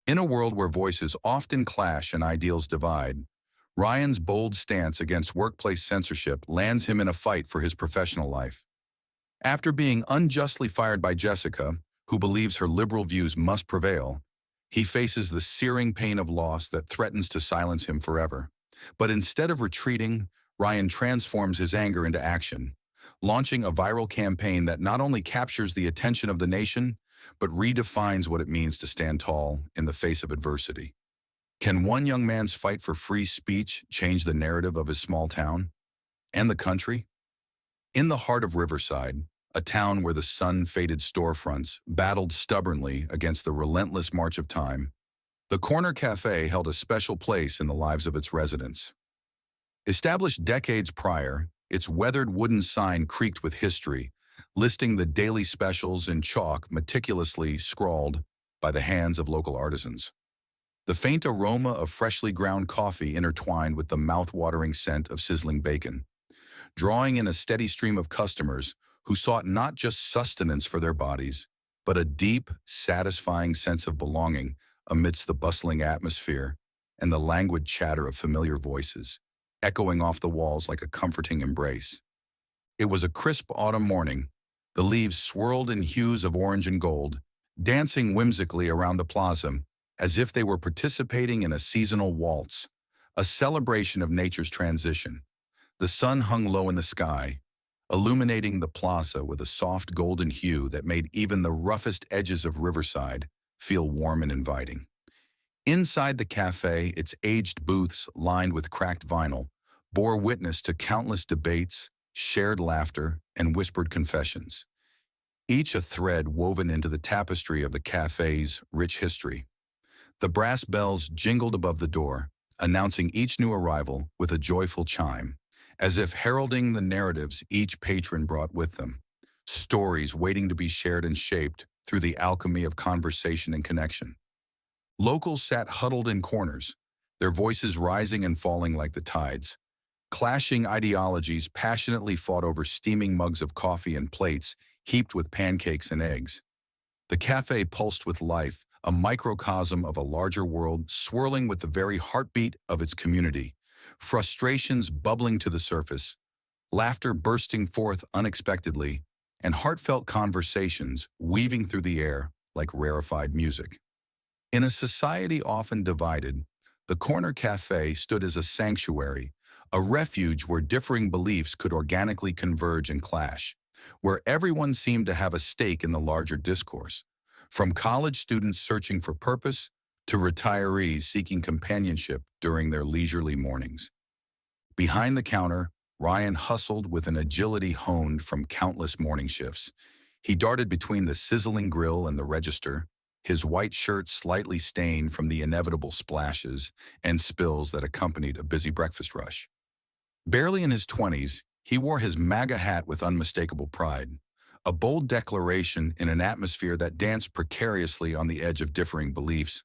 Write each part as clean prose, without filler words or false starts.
In a world where voices often clash and ideals divide, Ryan's bold stance against workplace censorship lands him in a fight for his professional life. After being unjustly fired by Jessica, who believes her liberal views must prevail, he faces the searing pain of loss that threatens to silence him forever. But instead of retreating, Ryan transforms his anger into action, launching a viral campaign that not only captures the attention of the nation, but redefines what it means to stand tall in the face of adversity. Can one young man's fight for free speech change the narrative of his small town and the country? In the heart of Riverside, a town where the sun-faded storefronts battled stubbornly against the relentless march of time, the Corner Cafe held a special place in the lives of its residents. Established decades prior, its weathered wooden sign creaked with history, listing the daily specials in chalk meticulously scrawled by the hands of local artisans. The faint aroma of freshly ground coffee intertwined with the mouth-watering scent of sizzling bacon, drawing in a steady stream of customers who sought not just sustenance for their bodies, but a deep, satisfying sense of belonging amidst the bustling atmosphere and the languid chatter of familiar voices, echoing off the walls like a comforting embrace. It was a crisp autumn morning. The leaves swirled in hues of orange and gold, dancing whimsically around the plaza as if they were participating in a seasonal waltz, a celebration of nature's transition. The sun hung low in the sky, illuminating the plaza with a soft golden hue that made even the roughest edges of Riverside feel warm and inviting. Inside the cafe, its aged booths lined with cracked vinyl bore witness to countless debates, shared laughter, and whispered confessions, each a thread woven into the tapestry of the cafe's rich history. The brass bells jingled above the door, announcing each new arrival with a joyful chime, as if heralding the narratives each patron brought with them, stories waiting to be shared and shaped through the alchemy of conversation and connection. Locals sat huddled in corners, their voices rising and falling like the tides. Clashing ideologies passionately fought over steaming mugs of coffee and plates heaped with pancakes and eggs. The cafe pulsed with life, a microcosm of a larger world swirling with the very heartbeat of its community, frustrations bubbling to the surface, laughter bursting forth unexpectedly, and heartfelt conversations weaving through the air like rarefied music. In a society often divided, the Corner Cafe stood as a sanctuary, a refuge where differing beliefs could organically converge and clash, where everyone seemed to have a stake in the larger discourse, from college students searching for purpose to retirees seeking companionship during their leisurely mornings. Behind the counter, Ryan hustled with an agility honed from countless morning shifts. He darted between the sizzling grill and the register, his white shirt slightly stained from the inevitable splashes and spills that accompanied a busy breakfast rush. Barely in his 20s, he wore his MAGA hat with unmistakable pride, a bold declaration in an atmosphere that danced precariously on the edge of differing beliefs,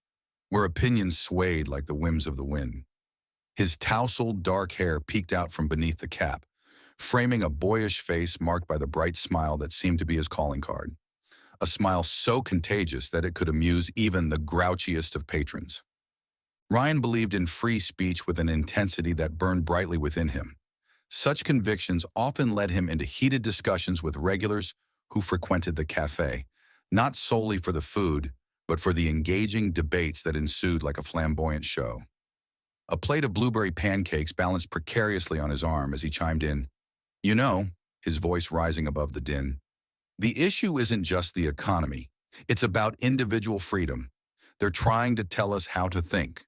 where opinions swayed like the whims of the wind. His tousled dark hair peeked out from beneath the cap, framing a boyish face marked by the bright smile that seemed to be his calling card, a smile so contagious that it could amuse even the grouchiest of patrons. Ryan believed in free speech with an intensity that burned brightly within him. Such convictions often led him into heated discussions with regulars who frequented the cafe, not solely for the food, but for the engaging debates that ensued like a flamboyant show. A plate of blueberry pancakes balanced precariously on his arm as he chimed in. "You know," his voice rising above the din, "the issue isn't just the economy. It's about individual freedom. They're trying to tell us how to think."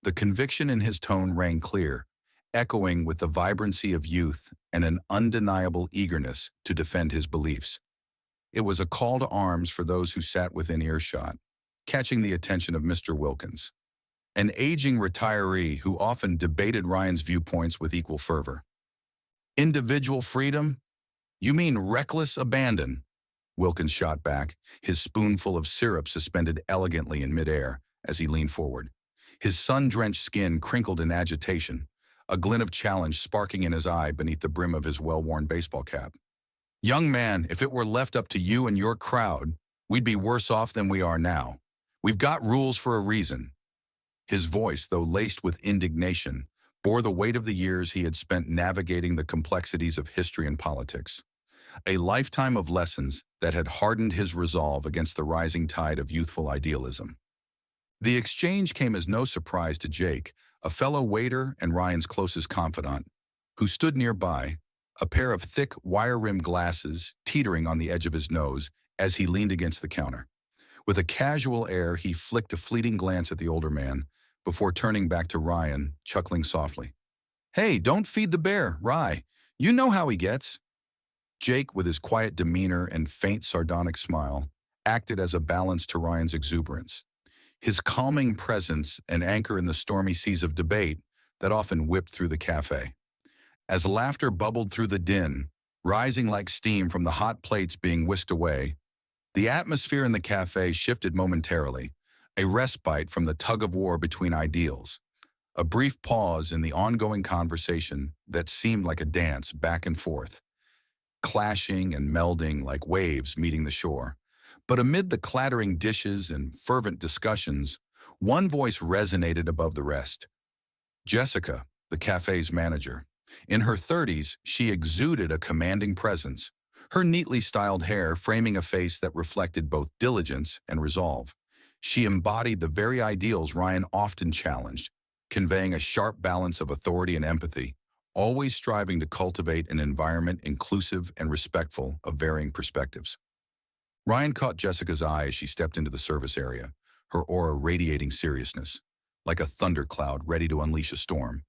The conviction in his tone rang clear, echoing with the vibrancy of youth and an undeniable eagerness to defend his beliefs. It was a call to arms for those who sat within earshot, catching the attention of Mr. Wilkins, an aging retiree who often debated Ryan's viewpoints with equal fervor. "Individual freedom? You mean reckless abandon?" Wilkins shot back, his spoonful of syrup suspended elegantly in midair as he leaned forward. His sun-drenched skin crinkled in agitation, a glint of challenge sparking in his eye beneath the brim of his well-worn baseball cap. "Young man, if it were left up to you and your crowd, we'd be worse off than we are now. We've got rules for a reason. His voice, though laced with indignation, bore the weight of the years he had spent navigating the complexities of history and politics. A lifetime of lessons that had hardened his resolve against the rising tide of youthful idealism. The exchange came as no surprise to Jake, a fellow waiter and Ryan's closest confidant, who stood nearby, a pair of thick, wire-rimmed glasses teetering on the edge of his nose as he leaned against the counter. With a casual air, he flicked a fleeting glance at the older man before turning back to Ryan, chuckling softly. "Hey, don't feed the bear, Rye. You know how he gets." Jake, with his quiet demeanor and faint sardonic smile, acted as a balance to Ryan's exuberance. His calming presence an anchor in the stormy seas of debate that often whipped through the cafe. As laughter bubbled through the din, rising like steam from the hot plates being whisked away, the atmosphere in the cafe shifted momentarily, a respite from the tug-of-war between ideals, a brief pause in the ongoing conversation that seemed like a dance back and forth, clashing and melding like waves meeting the shore. But amid the clattering dishes and fervent discussions, one voice resonated above the rest. Jessica, the cafe's manager. In her 30s, she exuded a commanding presence, her neatly styled hair framing a face that reflected both diligence and resolve. She embodied the very ideals Ryan often challenged, conveying a sharp balance of authority and empathy, always striving to cultivate an environment inclusive and respectful of varying perspectives. Ryan caught Jessica's eye as she stepped into the service area, her aura radiating seriousness, like a thundercloud ready to unleash a storm.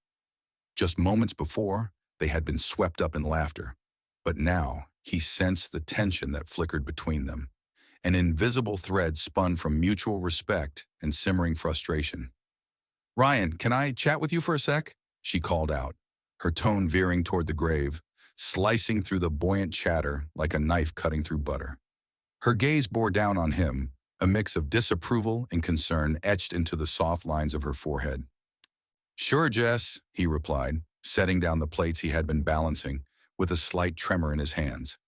Just moments before, they had been swept up in laughter, but now he sensed the tension that flickered between them, an invisible thread spun from mutual respect and simmering frustration. "Ryan, can I chat with you for a sec?" she called out, her tone veering toward the grave, slicing through the buoyant chatter like a knife cutting through butter. Her gaze bore down on him, a mix of disapproval and concern etched into the soft lines of her forehead. "Sure, Jess," he replied, setting down the plates he had been balancing with a slight tremor in his hands.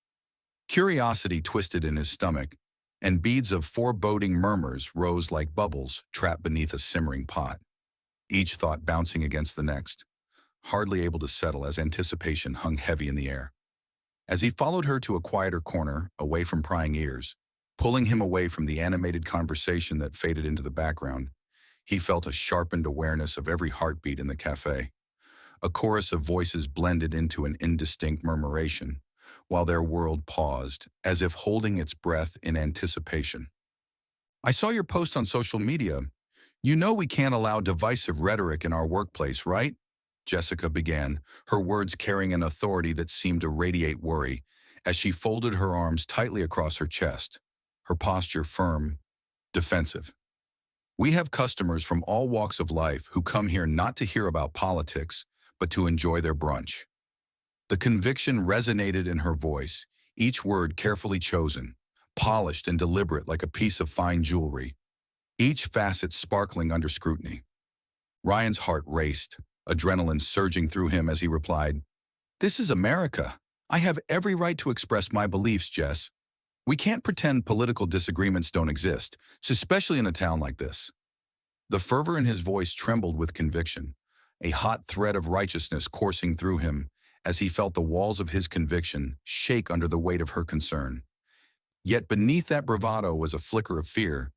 Curiosity twisted in his stomach, and beads of foreboding murmurs rose like bubbles trapped beneath a simmering pot, each thought bouncing against the next, hardly able to settle as anticipation hung heavy in the air. As he followed her to a quieter corner, away from prying ears, pulling him away from the animated conversation that faded into the background, he felt a sharpened awareness of every heartbeat in the cafe. A chorus of voices blended into an indistinct murmuration, while their world paused, as if holding its breath in anticipation. "I saw your post on social media. You know we can't allow divisive rhetoric in our workplace, right?" Jessica began, her words carrying an authority that seemed to radiate worry, as she folded her arms tightly across her chest, her posture firm, defensive. "We have customers from all walks of life who come here not to hear about politics, but to enjoy their brunch." The conviction resonated in her voice, each word carefully chosen, polished and deliberate like a piece of fine jewelry, each facet sparkling under scrutiny. Ryan's heart raced, adrenaline surging through him as he replied, "This is America. I have every right to express my beliefs, Jess. We can't pretend political disagreements don't exist, especially in a town like this." The fervor in his voice trembled with conviction, a hot thread of righteousness coursing through him as he felt the walls of his conviction shake under the weight of her concern. Yet beneath that bravado was a flicker of fear,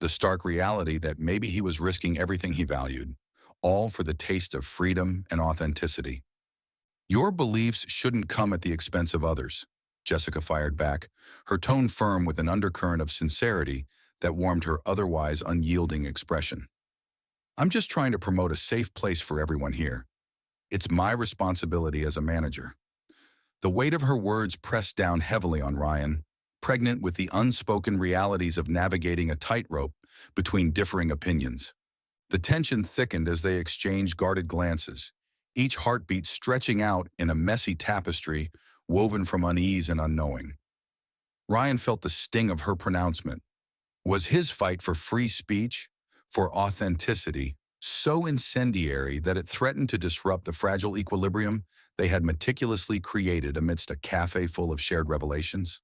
the stark reality that maybe he was risking everything he valued, all for the taste of freedom and authenticity. "Your beliefs shouldn't come at the expense of others," Jessica fired back, her tone firm with an undercurrent of sincerity that warmed her otherwise unyielding expression. "I'm just trying to promote a safe place for everyone here. It's my responsibility as a manager." The weight of her words pressed down heavily on Ryan, pregnant with the unspoken realities of navigating a tightrope between differing opinions. The tension thickened as they exchanged guarded glances, each heartbeat stretching out in a messy tapestry woven from unease and unknowing. Ryan felt the sting of her pronouncement. Was his fight for free speech, for authenticity, so incendiary that it threatened to disrupt the fragile equilibrium they had meticulously created amidst a cafe full of shared revelations?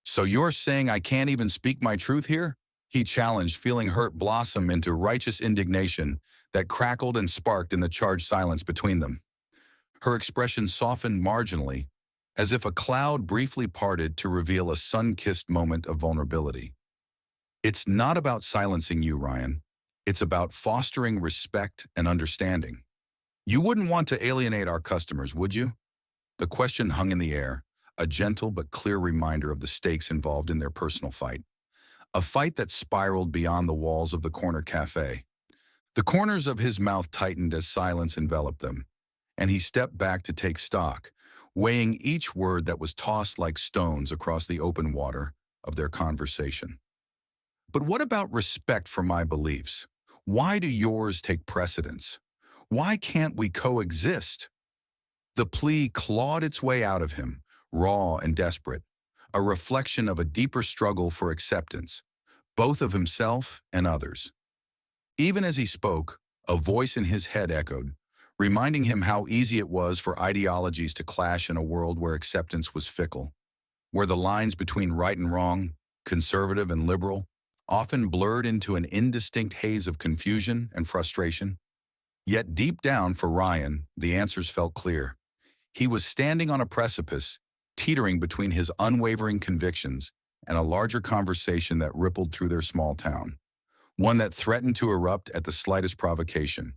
"So you're saying I can't even speak my truth here?" he challenged, feeling hurt blossom into righteous indignation that crackled and sparked in the charged silence between them. Her expression softened marginally, as if a cloud briefly parted to reveal a sun-kissed moment of vulnerability. It's not about silencing you, Ryan. It's about fostering respect and understanding. You wouldn't want to alienate our customers, would you? The question hung in the air, a gentle but clear reminder of the stakes involved in their personal fight. A fight that spiraled beyond the walls of the corner cafe. The corners of his mouth tightened as silence enveloped them, and he stepped back to take stock, weighing each word that was tossed like stones across the open water of their conversation. But what about respect for my beliefs? Why do yours take precedence? Why can't we coexist? The plea clawed its way out of him, raw and desperate, a reflection of a deeper struggle for acceptance, both of himself and others. Even as he spoke, a voice in his head echoed, reminding him how easy it was for ideologies to clash in a world where acceptance was fickle, where the lines between right and wrong, conservative and liberal, often blurred into an indistinct haze of confusion and frustration. Yet deep down for Ryan, the answers felt clear. He was standing on a precipice, teetering between his unwavering convictions and a larger conversation that rippled through their small town, one that threatened to erupt at the slightest provocation.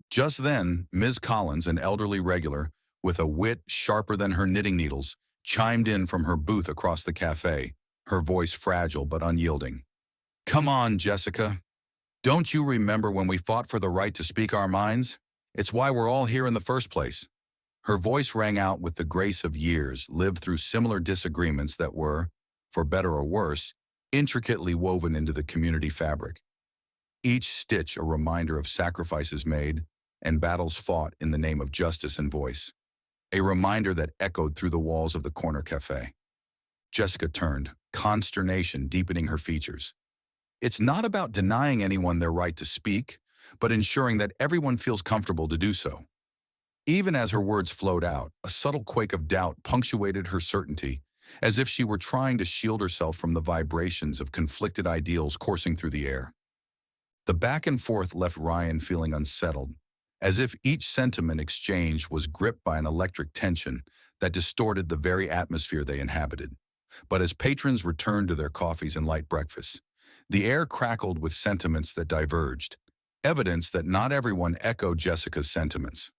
Just then, Ms. Collins, an elderly regular, with a wit sharper than her knitting needles, chimed in from her booth across the cafe, her voice fragile but unyielding. "Come on, Jessica. Don't you remember when we fought for the right to speak our minds? It's why we're all here in the first place." Her voice rang out with the grace of years lived through similar disagreements that were, for better or worse, intricately woven into the community fabric. Each stitch a reminder of sacrifices made and battles fought in the name of justice and voice. A reminder that echoed through the walls of the corner cafe. Jessica turned, consternation deepening her features. It's not about denying anyone their right to speak, but ensuring that everyone feels comfortable to do so. Even as her words flowed out, a subtle quake of doubt punctuated her certainty, as if she were trying to shield herself from the vibrations of conflicted ideals coursing through the air. The back and forth left Ryan feeling unsettled, as if each sentiment exchanged was gripped by an electric tension that distorted the very atmosphere they inhabited. But as patrons returned to their coffees and light breakfasts, the air crackled with sentiments that diverged, evidence that not everyone echoed Jessica's sentiments.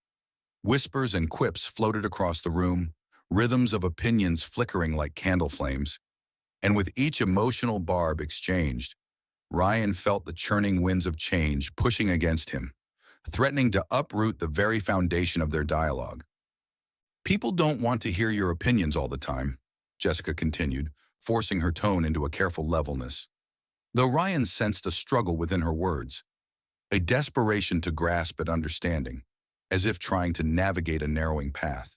Whispers and quips floated across the room, rhythms of opinions flickering like candle flames, and with each emotional barb exchanged, Ryan felt the churning winds of change pushing against him, threatening to uproot the very foundation of their dialogue. "People don't want to hear your opinions all the time," Jessica continued, forcing her tone into a careful levelness. Though Ryan sensed a struggle within her words, a desperation to grasp at understanding, as if trying to navigate a narrowing path.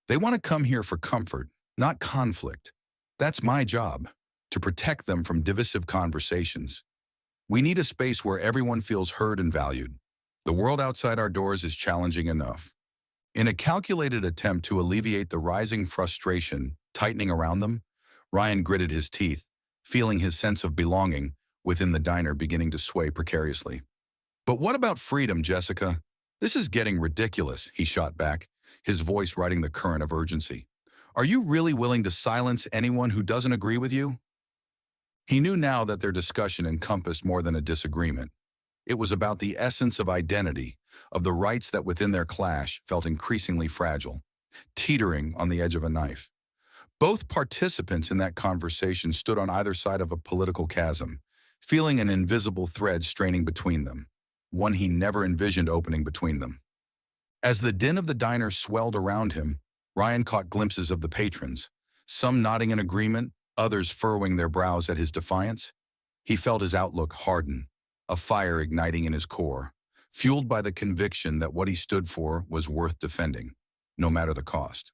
"They want to come here for comfort, not conflict. That's my job, to protect them from divisive conversations. We need a space where everyone feels heard and valued. The world outside our doors is challenging enough." In a calculated attempt to alleviate the rising frustration tightening around them, Ryan gritted his teeth, feeling his sense of belonging within the diner beginning to sway precariously. "But what about freedom, Jessica? This is getting ridiculous," he shot back, his voice riding the current of urgency. "Are you really willing to silence anyone who doesn't agree with you?" He knew now that their discussion encompassed more than a disagreement. It was about the essence of identity, of the rights that within their clash felt increasingly fragile, teetering on the edge of a knife. Both participants in that conversation stood on either side of a political chasm, feeling an invisible thread straining between them, one he never envisioned opening between them. As the din of the diner swelled around him, Ryan caught glimpses of the patrons, some nodding in agreement, others furrowing their brows at his defiance. He felt his outlook harden, a fire igniting in his core, fueled by the conviction that what he stood for was worth defending, no matter the cost.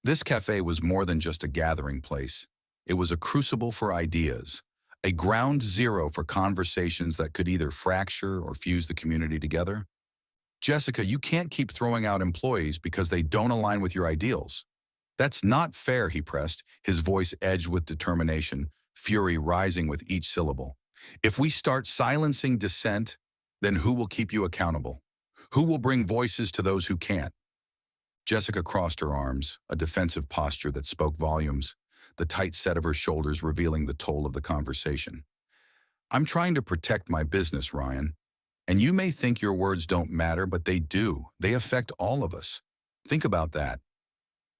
This cafe was more than just a gathering place. It was a crucible for ideas, a ground zero for conversations that could either fracture or fuse the community together. "Jessica, you can't keep throwing out employees because they don't align with your ideals. That's not fair," he pressed, his voice edged with determination, fury rising with each syllable. If we start silencing dissent, then who will keep you accountable? Who will bring voices to those who can't? Jessica crossed her arms, a defensive posture that spoke volumes, the tight set of her shoulders revealing the toll of the conversation. I'm trying to protect my business, Ryan. And you may think your words don't matter, but they do. They affect all of us. Think about that.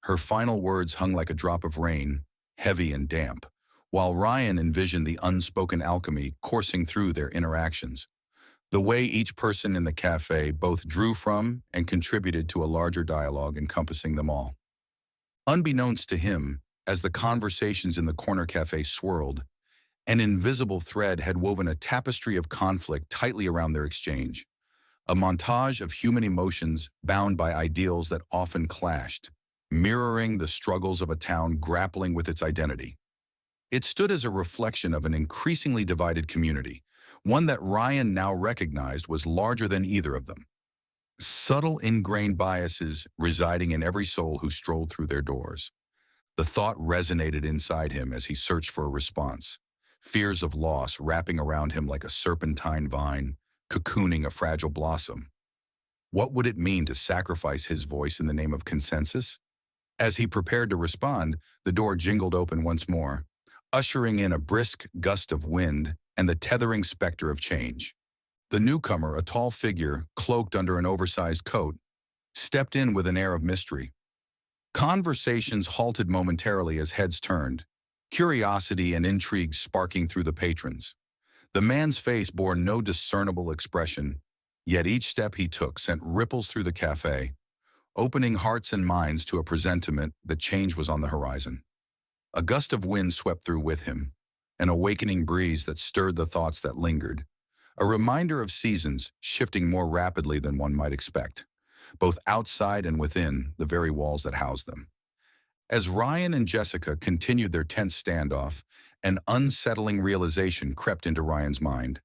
Her final words hung like a drop of rain, heavy and damp, while Ryan envisioned the unspoken alchemy coursing through their interactions. The way each person in the cafe both drew from and contributed to a larger dialogue encompassing them all. Unbeknownst to him, as the conversations in the corner cafe swirled, an invisible thread had woven a tapestry of conflict tightly around their exchange, a montage of human emotions bound by ideals that often clashed, mirroring the struggles of a town grappling with its identity. It stood as a reflection of an increasingly divided community, one that Ryan now recognized was larger than either of them. Subtle ingrained biases residing in every soul who strolled through their doors. The thought resonated inside him as he searched for a response, fears of loss wrapping around him like a serpentine vine, cocooning a fragile blossom. What would it mean to sacrifice his voice in the name of consensus? As he prepared to respond, the door jingled open once more, ushering in a brisk gust of wind and the tethering specter of change. The newcomer, a tall figure cloaked under an oversized coat, stepped in with an air of mystery. Conversations halted momentarily as heads turned, curiosity and intrigue sparking through the patrons. The man's face bore no discernible expression, yet each step he took sent ripples through the cafe, opening hearts and minds to a presentiment that change was on the horizon. A gust of wind swept through with him, an awakening breeze that stirred the thoughts that lingered, a reminder of seasons shifting more rapidly than one might expect, both outside and within the very walls that housed them. As Ryan and Jessica continued their tense standoff, an unsettling realization crept into Ryan's mind.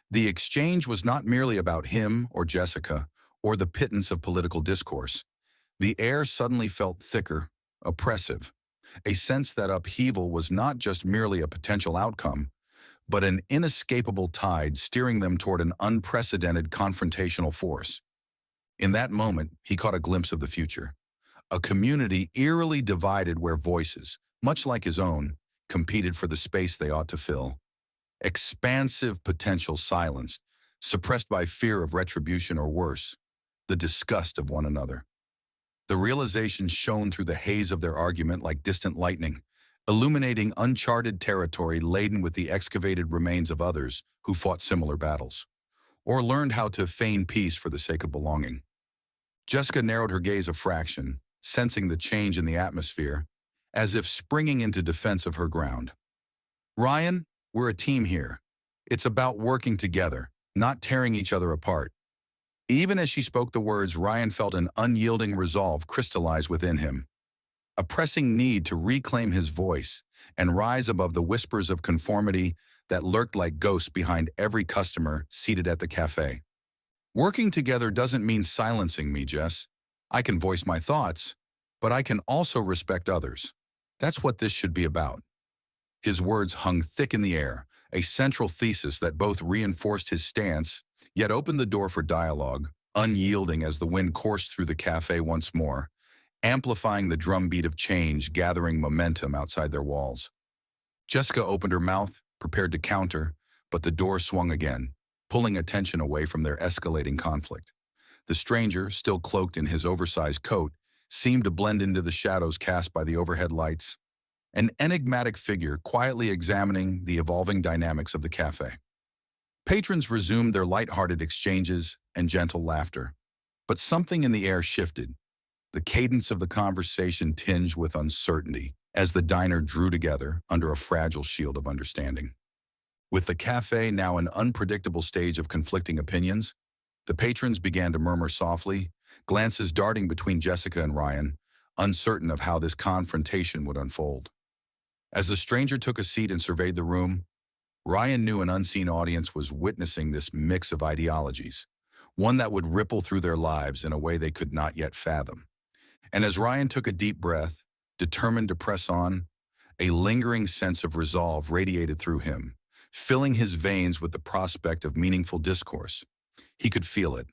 The exchange was not merely about him or Jessica or the pittance of political discourse. The air suddenly felt thicker, oppressive, a sense that upheaval was not just merely a potential outcome, but an inescapable tide steering them toward an unprecedented confrontational force. In that moment, he caught a glimpse of the future. A community eerily divided where voices, much like his own, competed for the space they ought to fill. Expansive potential silenced, suppressed by fear of retribution or worse, the disgust of one another. The realization shone through the haze of their argument like distant lightning, illuminating uncharted territory laden with the excavated remains of others who fought similar battles, or learned how to feign peace for the sake of belonging. Jessica narrowed her gaze a fraction, sensing the change in the atmosphere, as if springing into defense of her ground. Ryan, we're a team here. It's about working together, not tearing each other apart. Even as she spoke the words, Ryan felt an unyielding resolve crystallize within him, a pressing need to reclaim his voice and rise above the whispers of conformity that lurked like ghosts behind every customer seated at the cafe. Working together doesn't mean silencing me, Jess. I can voice my thoughts, but I can also respect others. That's what this should be about. His words hung thick in the air, a central thesis that both reinforced his stance, yet opened the door for dialogue, unyielding as the wind coursed through the cafe once more, amplifying the drumbeat of change gathering momentum outside their walls. Jessica opened her mouth, prepared to counter, but the door swung again, pulling attention away from their escalating conflict. The stranger, still cloaked in his oversized coat, seemed to blend into the shadows cast by the overhead lights, an enigmatic figure quietly examining the evolving dynamics of the cafe. Patrons resumed their light-hearted exchanges and gentle laughter, but something in the air shifted. The cadence of the conversation tinged with uncertainty as the diner drew together under a fragile shield of understanding. With the cafe now an unpredictable stage of conflicting opinions, the patrons began to murmur softly, glances darting between Jessica and Ryan, uncertain of how this confrontation would unfold. As the stranger took a seat and surveyed the room, Ryan knew an unseen audience was witnessing this mix of ideologies, one that would ripple through their lives in a way they could not yet fathom. And as Ryan took a deep breath, determined to press on, A lingering sense of resolve radiated through him, filling his veins with the prospect of meaningful discourse. He could feel it,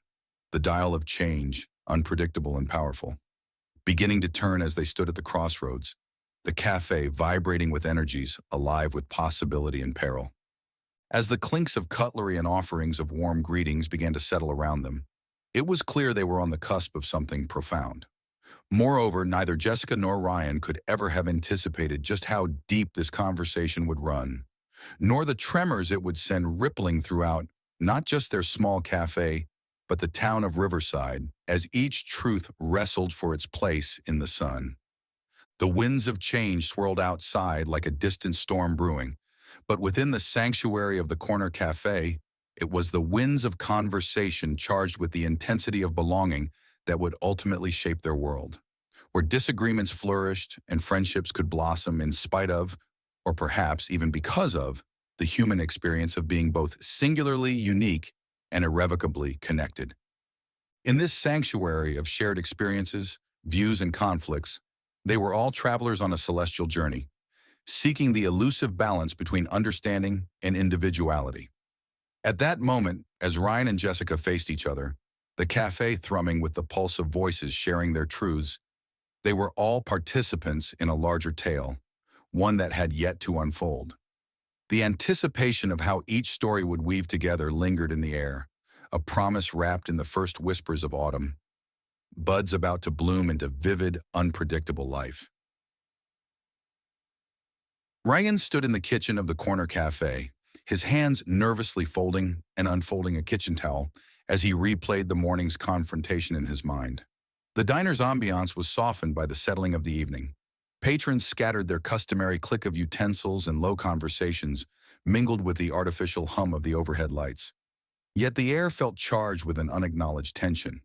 the dial of change, unpredictable and powerful, beginning to turn as they stood at the crossroads, the cafe vibrating with energies, alive with possibility and peril. As the clinks of cutlery and offerings of warm greetings began to settle around them, it was clear they were on the cusp of something profound. Moreover, neither Jessica nor Ryan could ever have anticipated just how deep this conversation would run, nor the tremors it would send rippling throughout not just their small cafe, but the town of Riverside, as each truth wrestled for its place in the sun. The winds of change swirled outside like a distant storm brewing, but within the sanctuary of the corner cafe, it was the winds of conversation charged with the intensity of belonging that would ultimately shape their world, where disagreements flourished and friendships could blossom in spite of, or perhaps even because of, the human experience of being both singularly unique and irrevocably connected. In this sanctuary of shared experiences, views, and conflicts, they were all travelers on a celestial journey, seeking the elusive balance between understanding and individuality. At that moment, as Ryan and Jessica faced each other, the cafe thrumming with the pulse of voices sharing their truths, they were all participants in a larger tale, one that had yet to unfold. The anticipation of how each story would weave together lingered in the air, a promise wrapped in the first whispers of autumn, buds about to bloom into vivid, unpredictable life. Ryan stood in the kitchen of the corner cafe, his hands nervously folding and unfolding a kitchen towel as he replayed the morning's confrontation in his mind. The diner's ambiance was softened by the settling of the evening. Patrons scattered their customary click of utensils and low conversations mingled with the artificial hum of the overhead lights. Yet the air felt charged with an unacknowledged tension.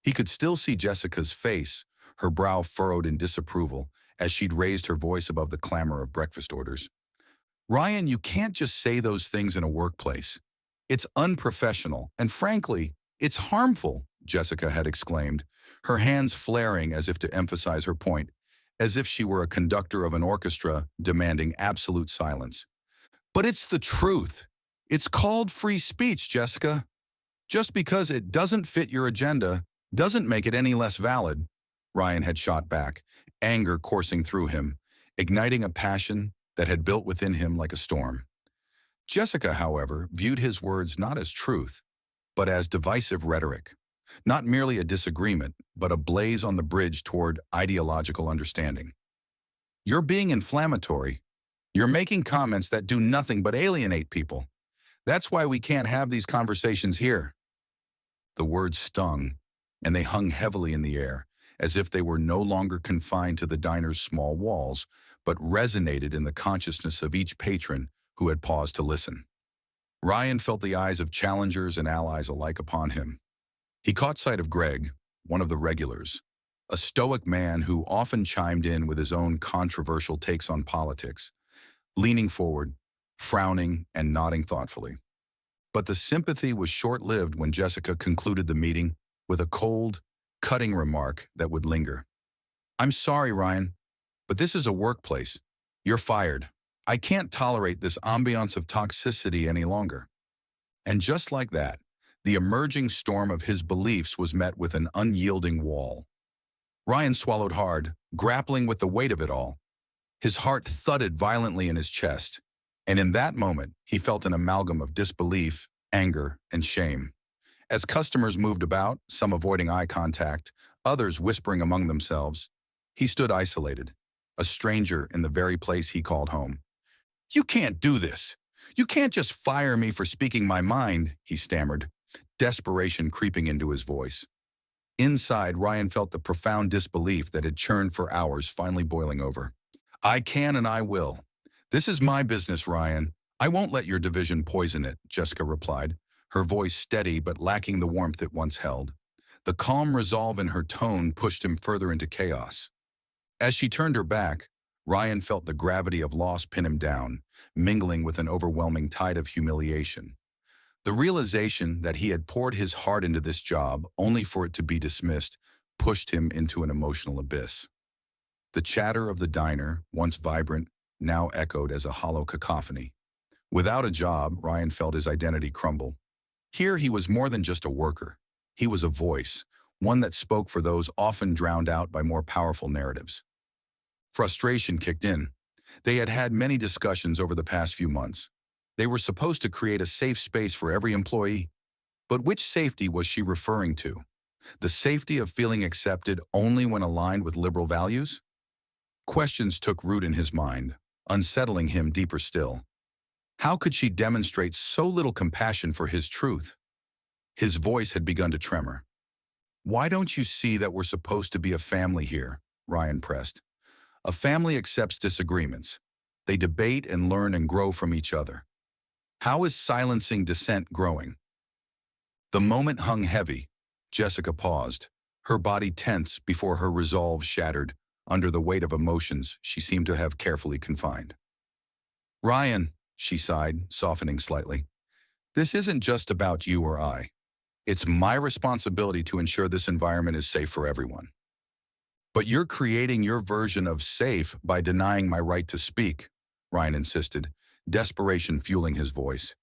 He could still see Jessica's face, her brow furrowed in disapproval, as she'd raised her voice above the clamor of breakfast orders. "Ryan, you can't just say those things in a workplace. It's unprofessional, and frankly, it's harmful," Jessica had exclaimed, her hands flaring as if to emphasize her point, as if she were a conductor of an orchestra demanding absolute silence. "But it's the truth. It's called free speech, Jessica. Just because it doesn't fit your agenda doesn't make it any less valid," Ryan had shot back, anger coursing through him, igniting a passion that had built within him like a storm. Jessica, however, viewed his words not as truth, but as divisive rhetoric, not merely a disagreement, but a blaze on the bridge toward ideological understanding. "You're being inflammatory. You're making comments that do nothing but alienate people. That's why we can't have these conversations here." The words stung, and they hung heavily in the air, as if they were no longer confined to the diner's small walls, but resonated in the consciousness of each patron who had paused to listen. Ryan felt the eyes of challengers and allies alike upon him. He caught sight of Greg, one of the regulars, a stoic man who often chimed in with his own controversial takes on politics, leaning forward, frowning and nodding thoughtfully. But the sympathy was short-lived when Jessica concluded the meeting with a cold, cutting remark that would linger. "I'm sorry, Ryan, but this is a workplace. You're fired. I can't tolerate this ambiance of toxicity any longer." And just like that, the emerging storm of his beliefs was met with an unyielding wall. Ryan swallowed hard, grappling with the weight of it all. His heart thudded violently in his chest, and in that moment, he felt an amalgam of disbelief, anger, and shame. As customers moved about, some avoiding eye contact, others whispering among themselves, he stood isolated, a stranger in the very place he called home. "You can't do this. You can't just fire me for speaking my mind," he stammered, desperation creeping into his voice. Inside, Ryan felt the profound disbelief that had churned for hours finally boiling over. "I can and I will. This is my business, Ryan. I won't let your division poison it," Jessica replied, her voice steady but lacking the warmth it once held. The calm resolve in her tone pushed him further into chaos. As she turned her back, Ryan felt the gravity of loss pin him down, mingling with an overwhelming tide of humiliation. The realization that he had poured his heart into this job only for it to be dismissed pushed him into an emotional abyss. The chatter of the diner, once vibrant, now echoed as a hollow cacophony. Without a job, Ryan felt his identity crumble. Here he was more than just a worker. He was a voice, one that spoke for those often drowned out by more powerful narratives. Frustration kicked in. They had had many discussions over the past few months. They were supposed to create a safe space for every employee. But which safety was she referring to? The safety of feeling accepted only when aligned with liberal values? Questions took root in his mind, unsettling him deeper still. How could she demonstrate so little compassion for his truth? His voice had begun to tremor. "Why don't you see that we're supposed to be a family here?" Ryan pressed. "A family accepts disagreements. They debate and learn and grow from each other. How is silencing dissent growing?" The moment hung heavy. Jessica paused, her body tense before her resolve shattered under the weight of emotions she seemed to have carefully confined. "Ryan," she sighed, softening slightly, "this isn't just about you or I. It's my responsibility to ensure this environment is safe for everyone. But you're creating your version of safe by denying my right to speak," Ryan insisted, desperation fueling his voice.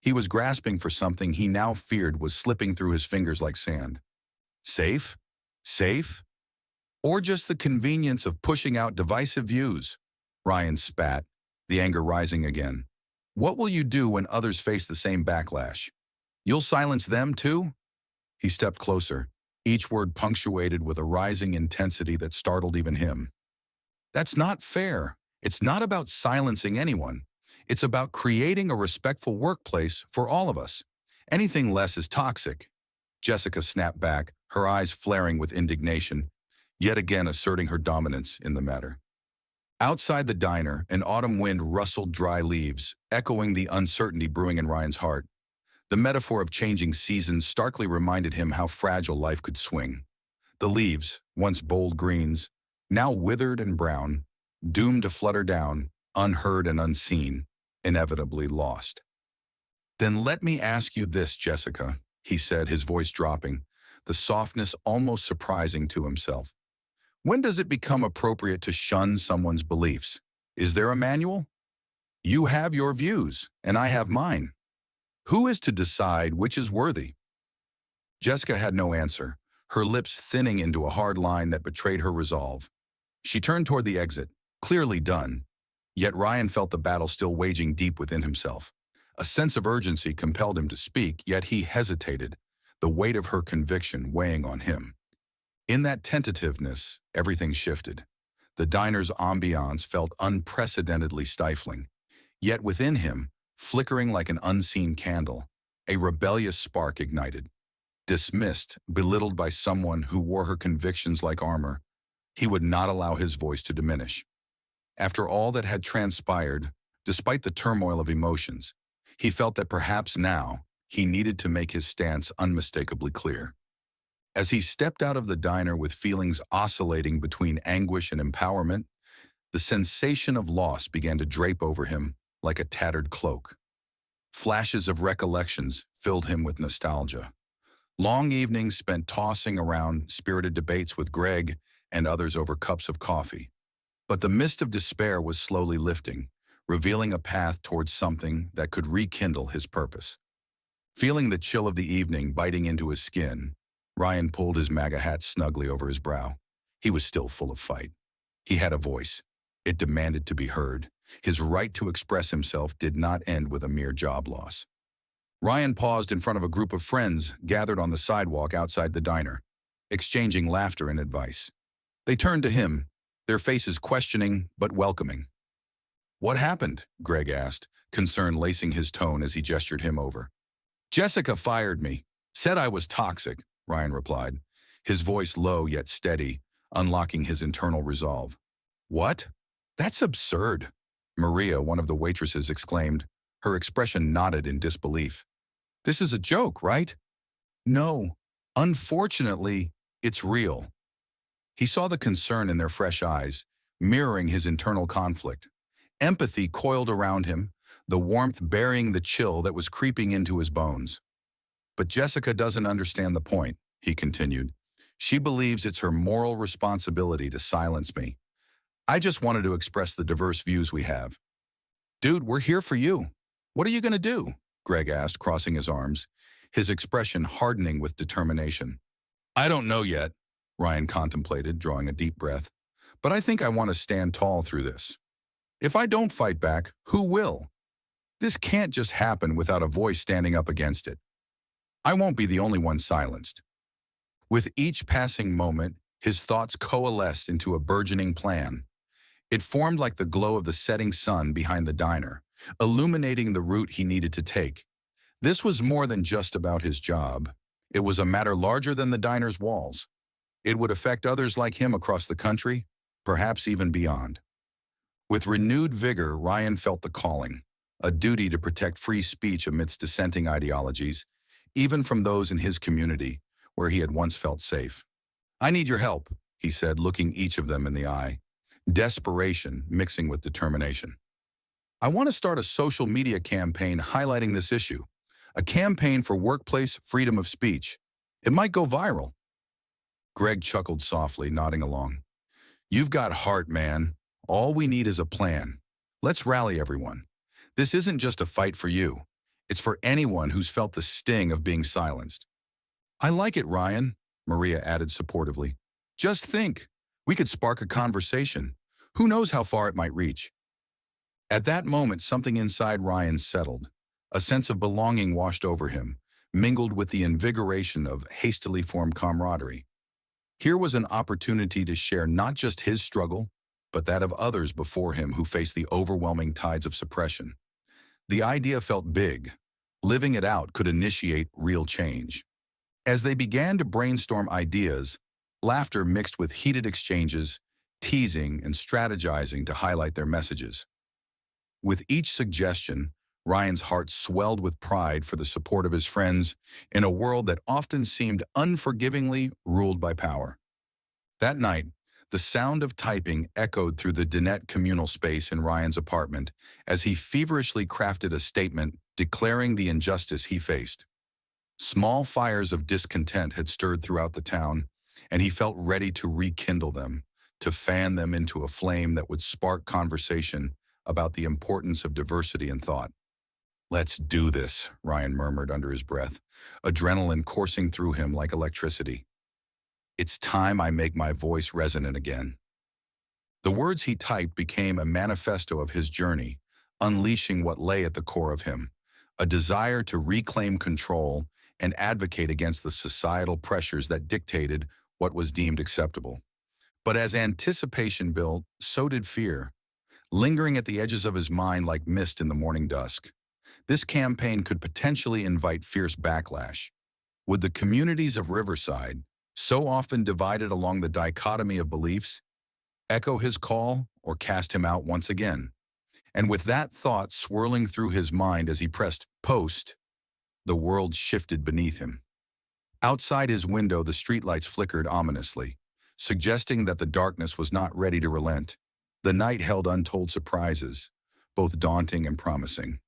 He was grasping for something he now feared was slipping through his fingers like sand. Safe? Safe? Or just the convenience of pushing out divisive views? Ryan spat, the anger rising again. "What will you do when others face the same backlash? You'll silence them too?" He stepped closer, each word punctuated with a rising intensity that startled even him. "That's not fair. It's not about silencing anyone. It's about creating a respectful workplace for all of us. Anything less is toxic." Jessica snapped back, her eyes flaring with indignation, yet again asserting her dominance in the matter. Outside the diner, an autumn wind rustled dry leaves, echoing the uncertainty brewing in Ryan's heart. The metaphor of changing seasons starkly reminded him how fragile life could swing. The leaves, once bold greens, now withered and brown, doomed to flutter down, unheard and unseen, inevitably lost. "Then let me ask you this, Jessica," he said, his voice dropping, the softness almost surprising to himself. "When does it become appropriate to shun someone's beliefs? Is there a manual? You have your views, and I have mine. Who is to decide which is worthy?" Jessica had no answer, her lips thinning into a hard line that betrayed her resolve. She turned toward the exit, clearly done, yet Ryan felt the battle still waging deep within himself. A sense of urgency compelled him to speak, yet he hesitated, the weight of her conviction weighing on him. In that tentativeness, everything shifted. The diner's ambiance felt unprecedentedly stifling, yet within him, flickering like an unseen candle, a rebellious spark ignited. Dismissed, belittled by someone who wore her convictions like armor, he would not allow his voice to diminish. After all that had transpired, despite the turmoil of emotions, he felt that perhaps now he needed to make his stance unmistakably clear. As he stepped out of the diner with feelings oscillating between anguish and empowerment, the sensation of loss began to drape over him like a tattered cloak. Flashes of recollections filled him with nostalgia. Long evenings spent tossing around spirited debates with Greg and others over cups of coffee. But the mist of despair was slowly lifting, revealing a path towards something that could rekindle his purpose. Feeling the chill of the evening biting into his skin, Ryan pulled his MAGA hat snugly over his brow. He was still full of fight. He had a voice. It demanded to be heard. His right to express himself did not end with a mere job loss. Ryan paused in front of a group of friends gathered on the sidewalk outside the diner, exchanging laughter and advice. They turned to him, their faces questioning but welcoming. "What happened?" Greg asked, concern lacing his tone as he gestured him over. "Jessica fired me. Said I was toxic," Ryan replied, his voice low yet steady, unlocking his internal resolve. "What? That's absurd," Maria, one of the waitresses, exclaimed, her expression knotted in disbelief. "This is a joke, right?" "No. Unfortunately, it's real." He saw the concern in their fresh eyes, mirroring his internal conflict. Empathy coiled around him, the warmth burying the chill that was creeping into his bones. "But Jessica doesn't understand the point," he continued. "She believes it's her moral responsibility to silence me. I just wanted to express the diverse views we have. Dude, we're here for you. What are you going to do? Greg asked, crossing his arms, his expression hardening with determination. I don't know yet, Ryan contemplated, drawing a deep breath. But I think I want to stand tall through this. If I don't fight back, who will? This can't just happen without a voice standing up against it. I won't be the only one silenced. With each passing moment, his thoughts coalesced into a burgeoning plan. It formed like the glow of the setting sun behind the diner, illuminating the route he needed to take. This was more than just about his job. It was a matter larger than the diner's walls. It would affect others like him across the country, perhaps even beyond. With renewed vigor, Ryan felt the calling, a duty to protect free speech amidst dissenting ideologies, even from those in his community, where he had once felt safe. I need your help, he said, looking each of them in the eye, desperation mixing with determination. I want to start a social media campaign highlighting this issue, a campaign for workplace freedom of speech. It might go viral. Greg chuckled softly, nodding along. You've got heart, man. All we need is a plan. Let's rally everyone. This isn't just a fight for you. It's for anyone who's felt the sting of being silenced. I like it, Ryan, Maria added supportively. Just think, we could spark a conversation. Who knows how far it might reach? At that moment, something inside Ryan settled. A sense of belonging washed over him, mingled with the invigoration of hastily formed camaraderie. Here was an opportunity to share not just his struggle, but that of others before him who faced the overwhelming tides of suppression. The idea felt big. Living it out could initiate real change. As they began to brainstorm ideas, laughter mixed with heated exchanges, teasing and strategizing to highlight their messages. With each suggestion, Ryan's heart swelled with pride for the support of his friends in a world that often seemed unforgivingly ruled by power. That night, the sound of typing echoed through the dinette communal space in Ryan's apartment as he feverishly crafted a statement declaring the injustice he faced. Small fires of discontent had stirred throughout the town, and he felt ready to rekindle them, to fan them into a flame that would spark conversation about the importance of diversity in thought. Let's do this, Ryan murmured under his breath, adrenaline coursing through him like electricity. It's time I make my voice resonant again. The words he typed became a manifesto of his journey, unleashing what lay at the core of him, a desire to reclaim control and advocate against the societal pressures that dictated what was deemed acceptable. But as anticipation built, so did fear, lingering at the edges of his mind like mist in the morning dusk. This campaign could potentially invite fierce backlash. Would the communities of Riverside, so often divided along the dichotomy of beliefs, echo his call or cast him out once again? And with that thought swirling through his mind as he pressed post, the world shifted beneath him. Outside his window, the streetlights flickered ominously, suggesting that the darkness was not ready to relent. The night held untold surprises, both daunting and promising.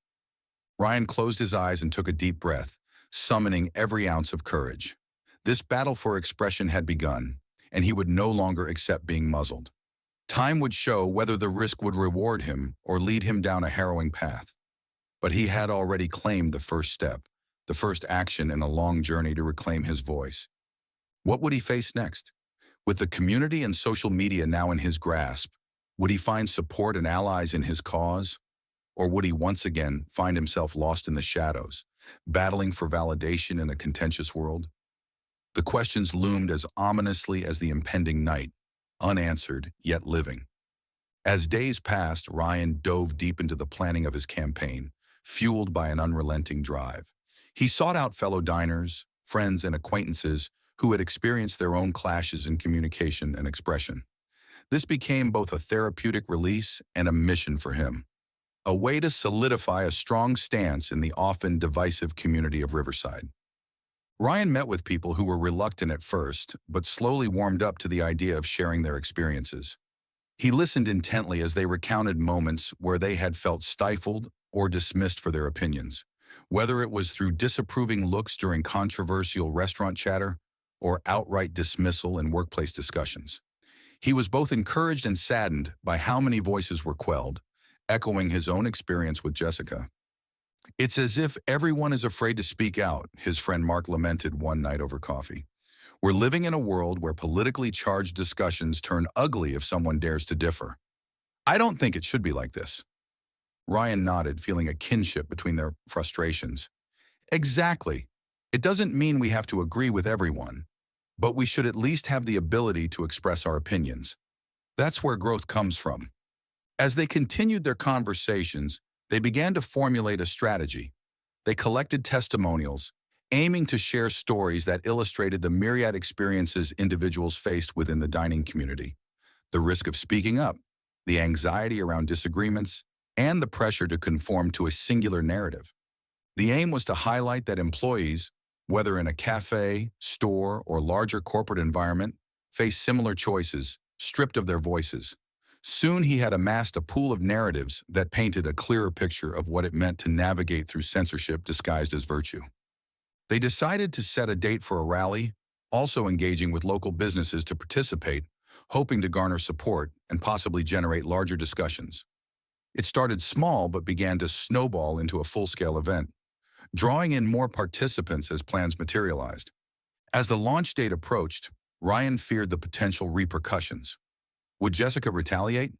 Ryan closed his eyes and took a deep breath, summoning every ounce of courage. This battle for expression had begun, and he would no longer accept being muzzled. Time would show whether the risk would reward him or lead him down a harrowing path. But he had already claimed the first step, the first action in a long journey to reclaim his voice. What would he face next? With the community and social media now in his grasp, would he find support and allies in his cause? Or would he once again find himself lost in the shadows, battling for validation in a contentious world? The questions loomed as ominously as the impending night, unanswered yet living. As days passed, Ryan dove deep into the planning of his campaign, fueled by an unrelenting drive. He sought out fellow diners, friends, and acquaintances who had experienced their own clashes in communication and expression. This became both a therapeutic release and a mission for him, a way to solidify a strong stance in the often divisive community of Riverside. Ryan met with people who were reluctant at first, but slowly warmed up to the idea of sharing their experiences. He listened intently as they recounted moments where they had felt stifled or dismissed for their opinions, whether it was through disapproving looks during controversial restaurant chatter or outright dismissal in workplace discussions. He was both encouraged and saddened by how many voices were quelled, echoing his own experience with Jessica. "It's as if everyone is afraid to speak out," his friend Mark lamented one night over coffee. "We're living in a world where politically charged discussions turn ugly if someone dares to differ. I don't think it should be like this." Ryan nodded, feeling a kinship between their frustrations. "Exactly. It doesn't mean we have to agree with everyone, but we should at least have the ability to express our opinions. That's where growth comes from." As they continued their conversations, they began to formulate a strategy. They collected testimonials, aiming to share stories that illustrated the myriad experiences individuals faced within the dining community: the risk of speaking up, the anxiety around disagreements, and the pressure to conform to a singular narrative. The aim was to highlight that employees, whether in a cafe, store, or larger corporate environment, face similar choices, stripped of their voices. Soon he had amassed a pool of narratives that painted a clearer picture of what it meant to navigate through censorship disguised as virtue. They decided to set a date for a rally, also engaging with local businesses to participate, hoping to garner support and possibly generate larger discussions. It started small but began to snowball into a full-scale event, drawing in more participants as plans materialized. As the launch date approached, Ryan feared the potential repercussions. Would Jessica retaliate?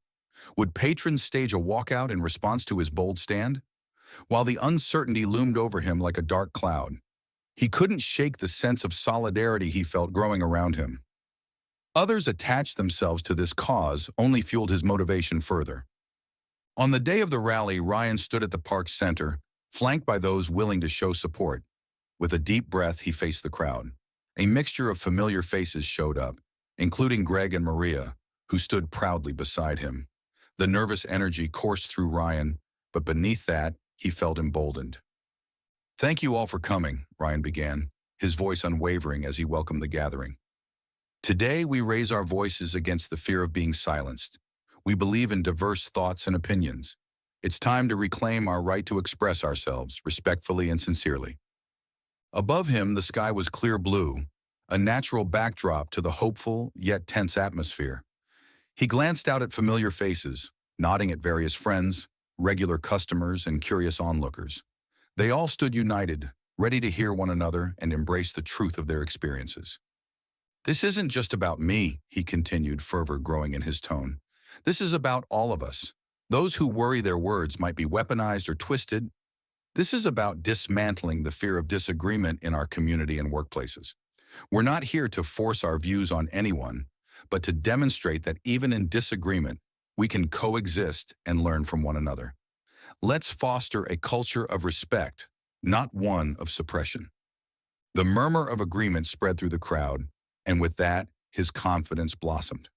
Would patrons stage a walkout in response to his bold stand? While the uncertainty loomed over him like a dark cloud, he couldn't shake the sense of solidarity he felt growing around him. Others attached themselves to this cause, only fueled his motivation further. On the day of the rally, Ryan stood at the park's center, flanked by those willing to show support. With a deep breath, he faced the crowd. A mixture of familiar faces showed up, including Greg and Maria, who stood proudly beside him. The nervous energy coursed through Ryan, but beneath that, he felt emboldened. "Thank you all for coming," Ryan began, his voice unwavering as he welcomed the gathering. "Today, we raise our voices against the fear of being silenced. We believe in diverse thoughts and opinions. It's time to reclaim our right to express ourselves respectfully and sincerely." Above him, the sky was clear blue, a natural backdrop to the hopeful yet tense atmosphere. He glanced out at familiar faces, nodding at various friends, regular customers, and curious onlookers. They all stood united, ready to hear one another and embrace the truth of their experiences. "This isn't just about me," he continued, fervor growing in his tone. "This is about all of us. Those who worry their words might be weaponized or twisted. This is about dismantling the fear of disagreement in our community and workplaces. We're not here to force our views on anyone, but to demonstrate that even in disagreement, we can coexist and learn from one another. Let's foster a culture of respect, not one of suppression." The murmur of agreement spread through the crowd, and with that, his confidence blossomed.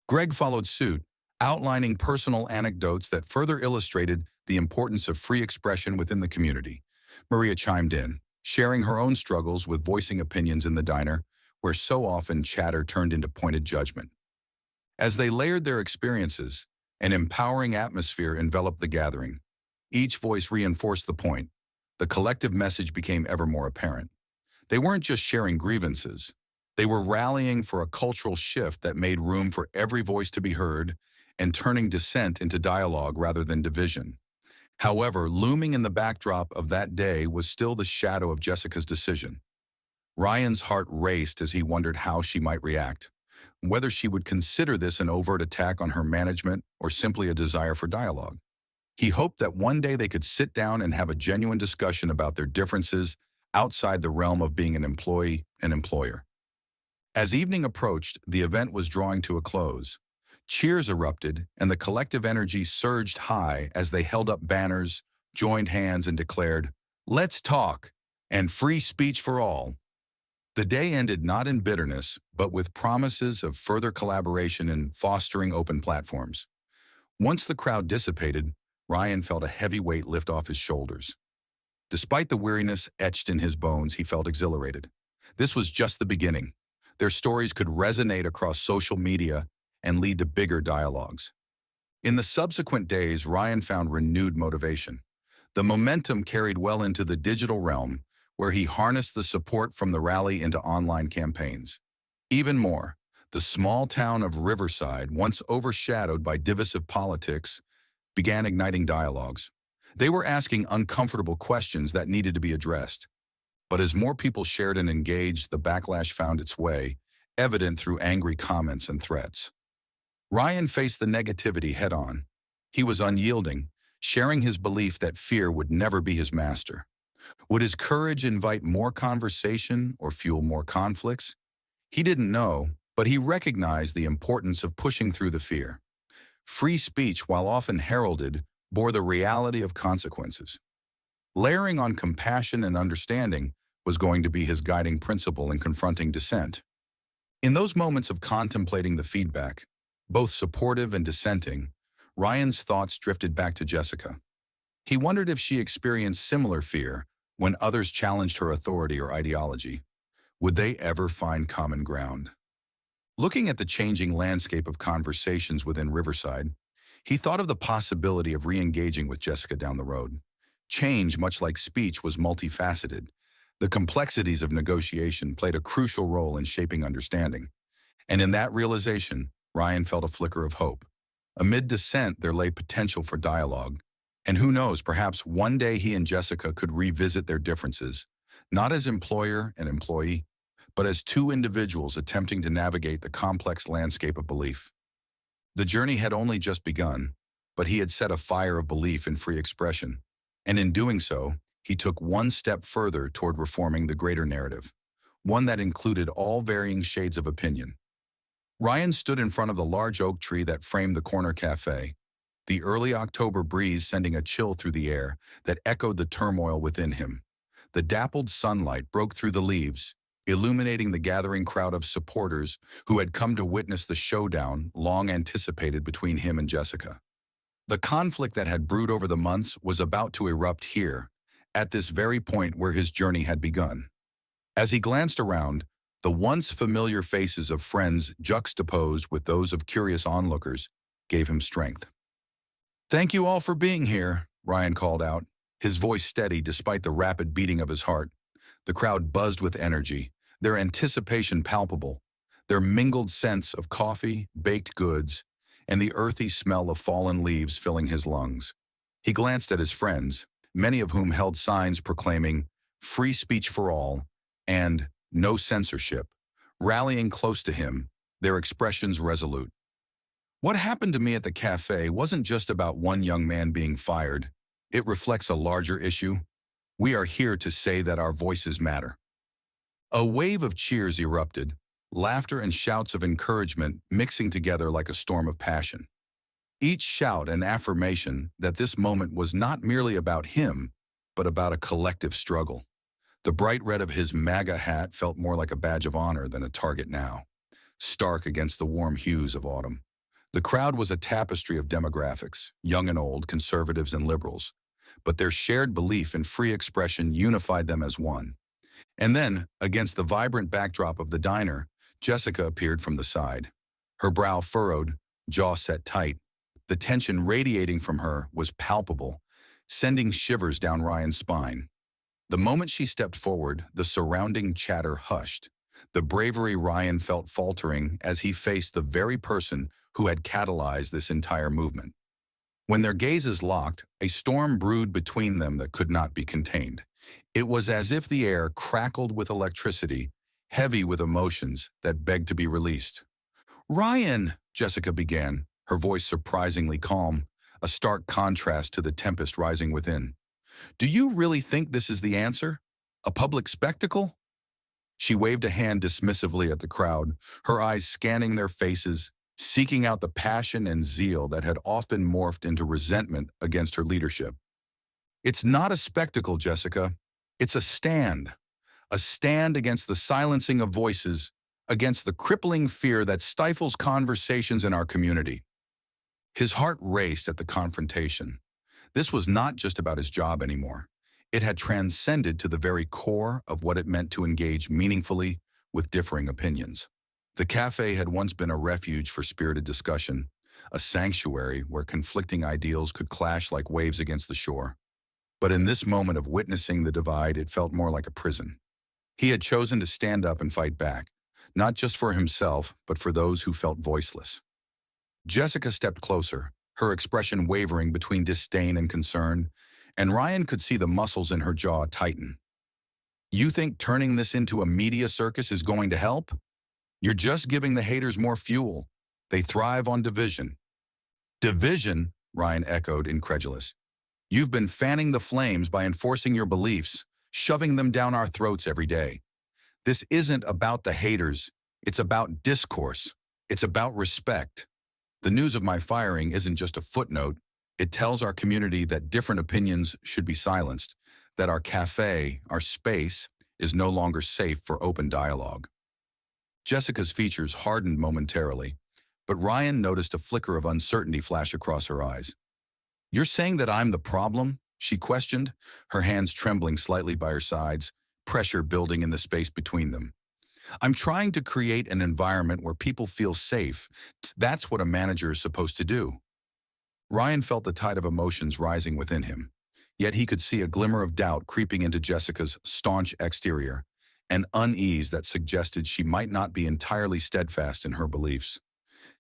Greg followed suit, outlining personal anecdotes that further illustrated the importance of free expression within the community. Maria chimed in, sharing her own struggles with voicing opinions in the diner, where so often chatter turned into pointed judgment. As they layered their experiences, an empowering atmosphere enveloped the gathering. Each voice reinforced the point. The collective message became ever more apparent. They weren't just sharing grievances. They were rallying for a cultural shift that made room for every voice to be heard and turning dissent into dialogue rather than division. However, looming in the backdrop of that day was still the shadow of Jessica's decision. Ryan's heart raced as he wondered how she might react, whether she would consider this an overt attack on her management or simply a desire for dialogue. He hoped that one day they could sit down and have a genuine discussion about their differences outside the realm of being an employee and employer. As evening approached, the event was drawing to a close. Cheers erupted, and the collective energy surged high as they held up banners, joined hands, and declared, "Let's talk," and "Free speech for all." The day ended not in bitterness, but with promises of further collaboration in fostering open platforms. Once the crowd dissipated, Ryan felt a heavy weight lift off his shoulders. Despite the weariness etched in his bones, he felt exhilarated. This was just the beginning. Their stories could resonate across social media and lead to bigger dialogues. In the subsequent days, Ryan found renewed motivation. The momentum carried well into the digital realm, where he harnessed the support from the rally into online campaigns. Even more, the The small town of Riverside, once overshadowed by divisive politics, began igniting dialogues. They were asking uncomfortable questions that needed to be addressed. But as more people shared and engaged, the backlash found its way, evident through angry comments and threats. Ryan faced the negativity head-on. He was unyielding, sharing his belief that fear would never be his master. Would his courage invite more conversation or fuel more conflicts? He didn't know, but he recognized the importance of pushing through the fear. Free speech, while often heralded, bore the reality of consequences. Layering on compassion and understanding was going to be his guiding principle in confronting dissent. In those moments of contemplating the feedback, both supportive and dissenting, Ryan's thoughts drifted back to Jessica. He wondered if she experienced similar fear when others challenged her authority or ideology. Would they ever find common ground? Looking at the changing landscape of conversations within Riverside, he thought of the possibility of re-engaging with Jessica down the road. Change, much like speech, was multifaceted. The complexities of negotiation played a crucial role in shaping understanding. And in that realization, Ryan felt a flicker of hope. Amid dissent, there lay potential for dialogue. And who knows, perhaps one day he and Jessica could revisit their differences, not as employer and employee, but as two individuals attempting to navigate the complex landscape of belief. The journey had only just begun, but he had set a fire of belief in free expression. And in doing so, he took one step further toward reforming the greater narrative, one that included all varying shades of opinion. Ryan stood in front of the large oak tree that framed the corner cafe, the early October breeze sending a chill through the air that echoed the turmoil within him. The dappled sunlight broke through the leaves, illuminating the gathering crowd of supporters who had come to witness the showdown long anticipated between him and Jessica. The conflict that had brewed over the months was about to erupt here, at this very point where his journey had begun. As he glanced around, the once familiar faces of friends juxtaposed with those of curious onlookers gave him strength. "Thank you all for being here," Ryan called out, his voice steady despite the rapid beating of his heart. The crowd buzzed with energy, their anticipation palpable, their mingled sense of coffee, baked goods, and the earthy smell of fallen leaves filling his lungs. He glanced at his friends, many of whom held signs proclaiming "free speech for all" and "no censorship," rallying close to him, their expressions resolute. What happened to me at the cafe wasn't just about one young man being fired. It reflects a larger issue. We are here to say that our voices matter. A wave of cheers erupted, laughter and shouts of encouragement mixing together like a storm of passion. Each shout an affirmation that this moment was not merely about him, but about a collective struggle. The bright red of his MAGA hat felt more like a badge of honor than a target now, stark against the warm hues of autumn. The crowd was a tapestry of demographics, young and old, conservatives and liberals, but their shared belief in free expression unified them as one. And then, against the vibrant backdrop of the diner, Jessica appeared from the side. Her brow furrowed, jaw set tight. The tension radiating from her was palpable, sending shivers down Ryan's spine. The moment she stepped forward, the surrounding chatter hushed. The bravery Ryan felt faltering as he faced the very person who had catalyzed this entire movement. When their gazes locked, a storm brewed between them that could not be contained. It was as if the air crackled with electricity, heavy with emotions that begged to be released. "Ryan," Jessica began, her voice surprisingly calm, a stark contrast to the tempest rising within. "Do you really think this is the answer? A public spectacle?" She waved a hand dismissively at the crowd, her eyes scanning their faces, seeking out the passion and zeal that had often morphed into resentment against her leadership. "It's not a spectacle, Jessica. It's a stand against the silencing of voices, against the crippling fear that stifles conversations in our community." His heart raced at the confrontation. This was not just about his job anymore. It had transcended to the very core of what it meant to engage meaningfully with differing opinions. The cafe had once been a refuge for spirited discussion, a sanctuary where conflicting ideals could clash like waves against the shore. But in this moment of witnessing the divide, it felt more like a prison. He had chosen to stand up and fight back, not just for himself, but for those who felt voiceless. Jessica stepped closer, her expression wavering between disdain and concern, and Ryan could see the muscles in her jaw tighten. You think turning this into a media circus is going to help? You're just giving the haters more fuel. They thrive on division. Division? Ryan echoed, incredulous. You've been fanning the flames by enforcing your beliefs, shoving them down our throats every day. This isn't about the haters. It's about discourse. It's about respect. The news of my firing isn't just a footnote. It tells our community that different opinions should be silenced, that our cafe, our space, is no longer safe for open dialogue. Jessica's features hardened momentarily, but Ryan noticed a flicker of uncertainty flash across her eyes. You're saying that I'm the problem? She questioned, her hands trembling slightly by her sides, pressure building in the space between them. I'm trying to create an environment where people feel safe. That's what a manager is supposed to do. Ryan felt the tide of emotions rising within him, yet he could see a glimmer of doubt creeping into Jessica's staunch exterior, an unease that suggested she might not be entirely steadfast in her beliefs.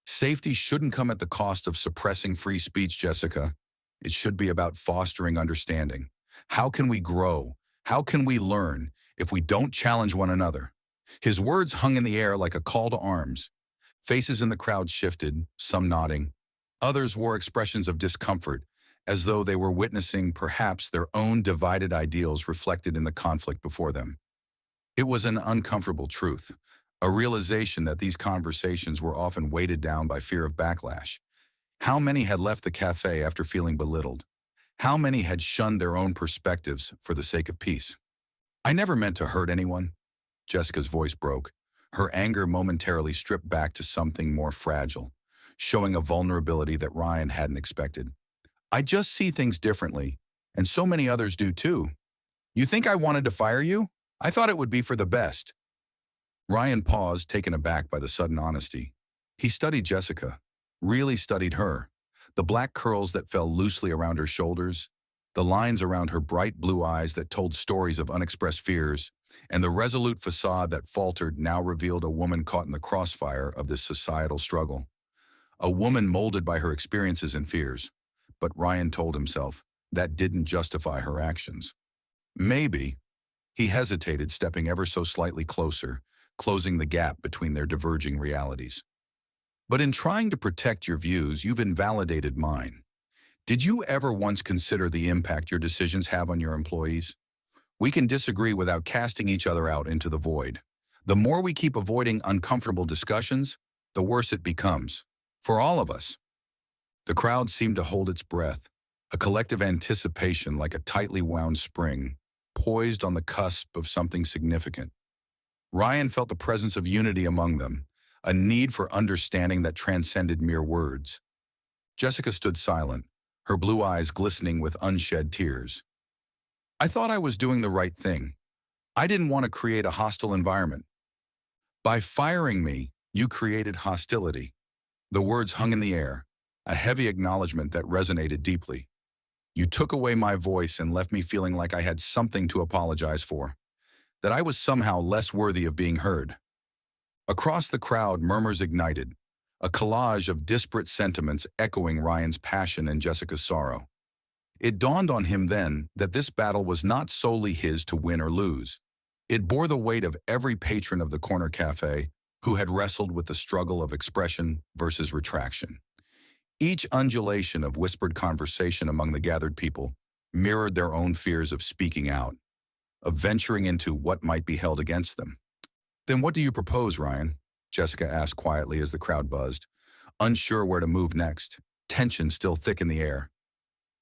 Safety shouldn't come at the cost of suppressing free speech, Jessica. It should be about fostering understanding. How can we grow? How can we learn if we don't challenge one another? His words hung in the air like a call to arms. Faces in the crowd shifted, some nodding. Others wore expressions of discomfort, as though they were witnessing perhaps their own divided ideals reflected in the conflict before them. It was an uncomfortable truth, a realization that these conversations were often weighted down by fear of backlash. How many had left the cafe after feeling belittled? How many had shunned their own perspectives for the sake of peace? I never meant to hurt anyone. Jessica's voice broke, her anger momentarily stripped back to something more fragile, showing a vulnerability that Ryan hadn't expected. I just see things differently, and so many others do too. You think I wanted to fire you? I thought it would be for the best. Ryan paused, taken aback by the sudden honesty. He studied Jessica, really studied her. The black curls that fell loosely around her shoulders, the lines around her bright blue eyes that told stories of unexpressed fears, and the resolute facade that faltered now revealed a woman caught in the crossfire of this societal struggle. A woman molded by her experiences and fears. But Ryan told himself that didn't justify her actions. Maybe. He hesitated, stepping ever so slightly closer, closing the gap between their diverging realities. But in trying to protect your views, you've invalidated mine. Did you ever once consider the impact your decisions have on your employees? We can disagree without casting each other out into the void. The more we keep avoiding uncomfortable discussions, the worse it becomes. For all of us. The crowd seemed to hold its breath, a collective anticipation like a tightly wound spring, poised on the cusp of something significant. Ryan felt the presence of unity among them, a need for understanding that transcended mere words. Jessica stood silent, her blue eyes glistening with unshed tears. I thought I was doing the right thing. I didn't want to create a hostile environment. By firing me, you created hostility. The words hung in the air, a heavy acknowledgement that resonated deeply. You took away my voice and left me feeling like I had something to apologize for, that I was somehow less worthy of being heard. Across the crowd, murmurs ignited, a collage of disparate sentiments echoing Ryan's passion and Jessica's sorrow. It dawned on him then that this battle was not solely his to win or lose. It bore the weight of every patron of the corner cafe who had wrestled with the struggle of expression versus retraction. Each undulation of whispered conversation among the gathered people mirrored their own fears of speaking out, of venturing into what might be held against them. Then what do you propose, Ryan? Jessica asked quietly as the crowd buzzed, unsure where to move next, tension still thick in the air.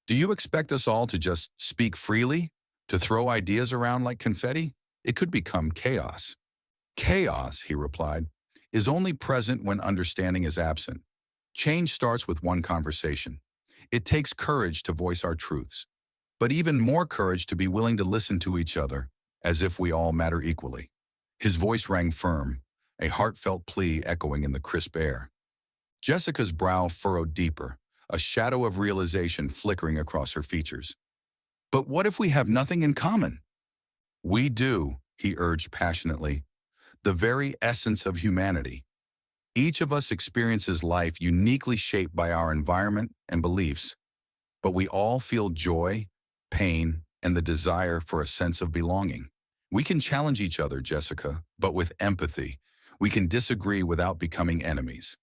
Do you expect us all to just speak freely, to throw ideas around like confetti? It could become chaos. Chaos, he replied, is only present when understanding is absent. Change starts with one conversation. It takes courage to voice our truths, but even more courage to be willing to listen to each other as if we all matter equally. His voice rang firm, a heartfelt plea echoing in the crisp air. Jessica's brow furrowed deeper, a shadow of realization flickering across her features. But what if we have nothing in common? We do, he urged passionately. the very essence of humanity. Each of us experiences life uniquely shaped by our environment and beliefs, but we all feel joy, pain, and the desire for a sense of belonging. We can challenge each other, Jessica, but with empathy. We can disagree without becoming enemies.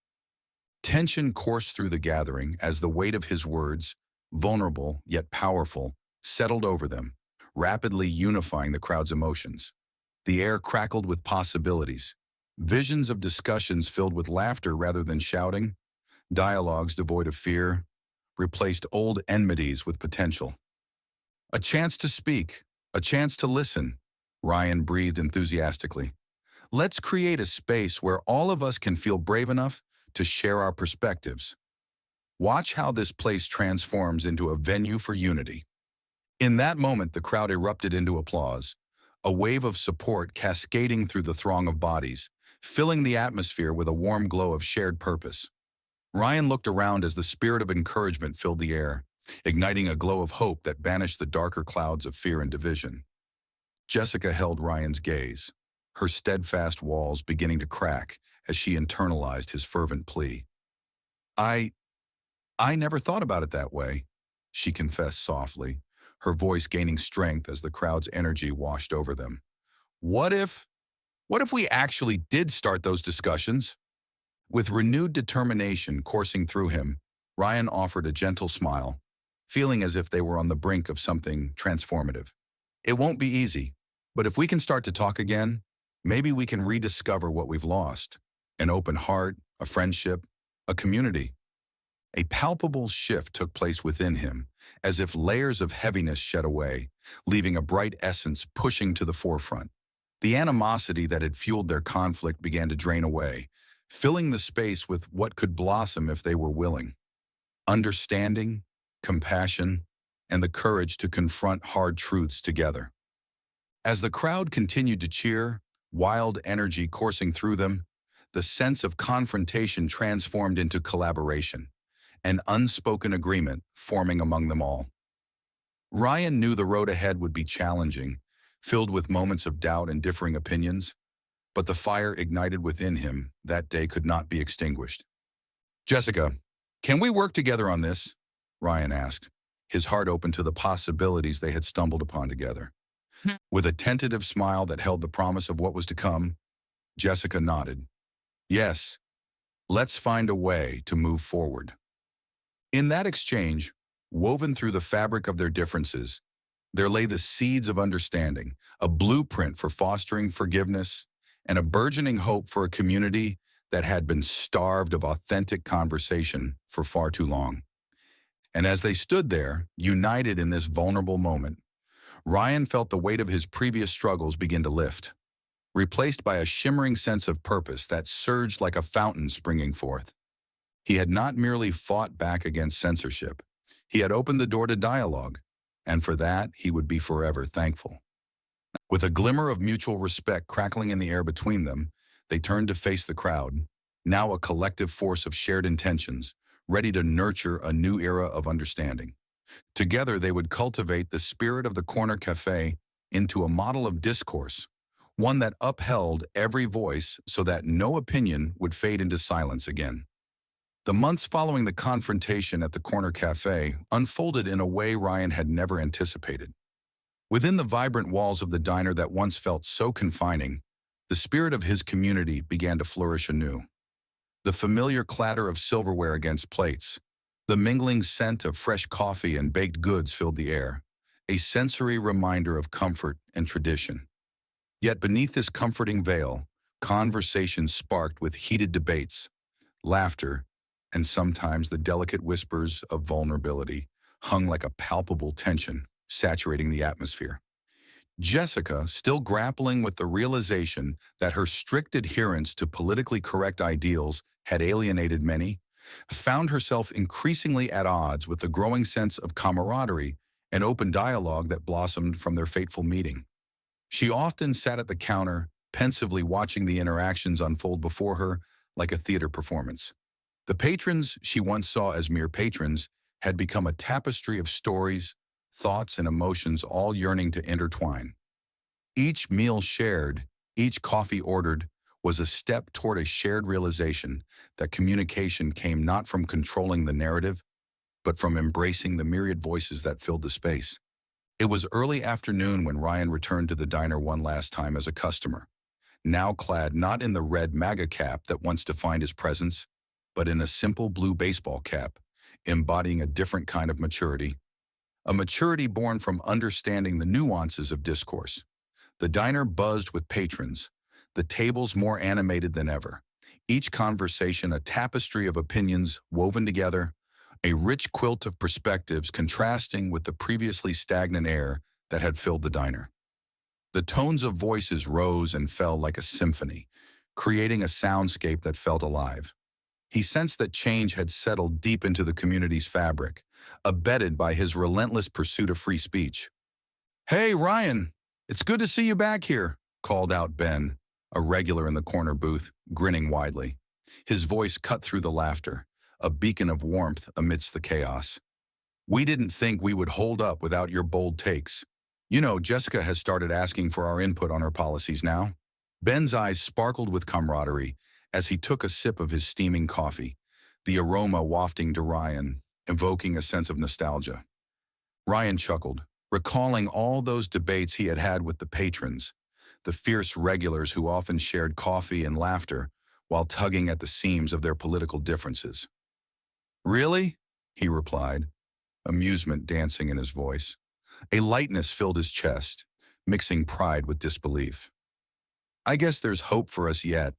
Tension coursed through the gathering as the weight of his words, vulnerable yet powerful, settled over them, rapidly unifying the crowd's emotions. The air crackled with possibilities. Visions of discussions filled with laughter rather than shouting, dialogues devoid of fear, replaced old enmities with potential. A chance to speak, a chance to listen, Ryan breathed enthusiastically. Let's create a space where all of us can feel brave enough to share our perspectives. Watch how this place transforms into a venue for unity. In that moment, the crowd erupted into applause, a wave of support cascading through the throng of bodies, filling the atmosphere with a warm glow of shared purpose. Ryan looked around as the spirit of encouragement filled the air, igniting a glow of hope that banished the darker clouds of fear and division. Jessica held Ryan's gaze, her steadfast walls beginning to crack as she internalized his fervent plea. I never thought about it that way, she confessed softly, her voice gaining strength as the crowd's energy washed over them. What if we actually did start those discussions? With renewed determination coursing through him, Ryan offered a gentle smile, feeling as if they were on the brink of something transformative. It won't be easy, but if we can start to talk again, maybe we can rediscover what we've lost. An open heart, a friendship, a community. A palpable shift took place within him, as if layers of heaviness shed away, leaving a bright essence pushing to the forefront. The animosity that had fueled their conflict began to drain away, filling the space with what could blossom if they were willing. Understanding, compassion, and the courage to confront hard truths together. As the crowd continued to cheer, wild energy coursing through them, the sense of confrontation transformed into collaboration, an unspoken agreement forming among them all. Ryan knew the road ahead would be challenging, filled with moments of doubt and differing opinions, but the fire ignited within him that day could not be extinguished. Jessica, can we work together on this? Ryan asked, his heart open to the possibilities they had stumbled upon together. With a tentative smile that held the promise of what was to come, Jessica nodded. Yes, let's find a way to move forward. In that exchange, woven through the fabric of their differences, there lay the seeds of understanding, a blueprint for fostering forgiveness, and a burgeoning hope for a community that had been starved of authentic conversation for far too long. And as they stood there, united in this vulnerable moment, Ryan felt the weight of his previous struggles begin to lift, replaced by a shimmering sense of purpose that surged like a fountain springing forth. He had not merely fought back against censorship, he had opened the door to dialogue, and for that he would be forever thankful. With a glimmer of mutual respect crackling in the air between them, they turned to face the crowd, now a collective force of shared intentions, ready to nurture a new era of understanding. Together they would cultivate the spirit of the Corner Cafe into a model of discourse, one that upheld every voice so that no opinion would fade into silence again. The months following the confrontation at the Corner Cafe unfolded in a way Ryan had never anticipated. Within the vibrant walls of the diner that once felt so confining, the spirit of his community began to flourish anew. The familiar clatter of silverware against plates, the mingling scent of fresh coffee and baked goods filled the air, a sensory reminder of comfort and tradition. Yet beneath this comforting veil, conversations sparked with heated debates, laughter, and sometimes the delicate whispers of vulnerability hung like a palpable tension, saturating the atmosphere. Jessica, still grappling with the realization that her strict adherence to politically correct ideals had alienated many, found herself increasingly at odds with the growing sense of camaraderie and open dialogue that blossomed from their fateful meeting. She often sat at the counter, pensively watching the interactions unfold before her like a theater performance. The patrons she once saw as mere patrons had become a tapestry of stories, thoughts, and emotions all yearning to intertwine. Each meal shared, Each coffee ordered was a step toward a shared realization that communication came not from controlling the narrative, but from embracing the myriad voices that filled the space. It was early afternoon when Ryan returned to the diner one last time as a customer, now clad not in the red MAGA cap that once defined his presence, but in a simple blue baseball cap, embodying a different kind of maturity, a maturity born from understanding the nuances of discourse. The diner buzzed with patrons, the tables more animated than ever, each conversation a tapestry of opinions woven together, a rich quilt of perspectives contrasting with the previously stagnant air that had filled the diner. The tones of voices rose and fell like a symphony, creating a soundscape that felt alive. He sensed that change had settled deep into the community's fabric, abetted by his relentless pursuit of free speech. "Hey, Ryan, it's good to see you back here," called out Ben, a regular in the corner booth, grinning widely. His voice cut through the laughter, a beacon of warmth amidst the chaos. "We didn't think we would hold up without your bold takes. You know, Jessica has started asking for our input on her policies now." Ben's eyes sparkled with camaraderie as he took a sip of his steaming coffee, the aroma wafting to Ryan, evoking a sense of nostalgia. Ryan chuckled, recalling all those debates he had had with the patrons, the fierce regulars who often shared coffee and laughter while tugging at the seams of their political differences. "Really?" he replied, amusement dancing in his voice. A lightness filled his chest, mixing pride with disbelief. "I guess there's hope for us yet."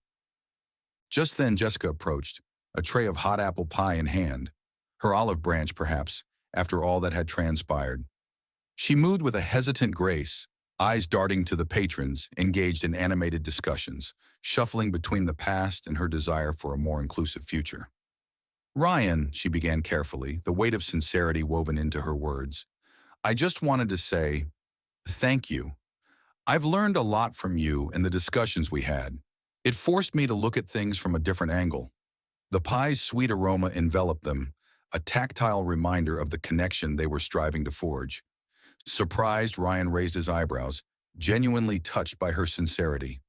Just then Jessica approached, a tray of hot apple pie in hand, her olive branch perhaps, after all that had transpired. She moved with a hesitant grace, eyes darting to the patrons, engaged in animated discussions, shuffling between the past and her desire for a more inclusive future. "Ryan," she began carefully, the weight of sincerity woven into her words, "I just wanted to say thank you. I've learned a lot from you and the discussions we had. It forced me to look at things from a different angle." The pie's sweet aroma enveloped them, a tactile reminder of the connection they were striving to forge. Surprised, Ryan raised his eyebrows, genuinely touched by her sincerity.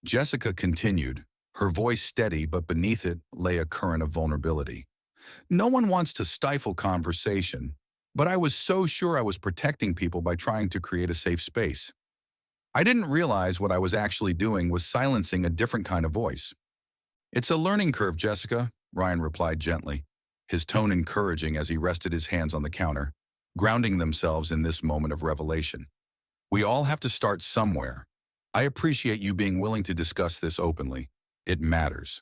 Jessica continued, her voice steady, but beneath it lay a current of vulnerability. "No one wants to stifle conversation, but I was so sure I was protecting people by trying to create a safe space. I didn't realize what I was actually doing was silencing a different kind of voice." "It's a learning curve, Jessica," Ryan replied gently, his tone encouraging as he rested his hands on the counter, grounding themselves in this moment of revelation. "We all have to start somewhere. I appreciate you being willing to discuss this openly. It matters."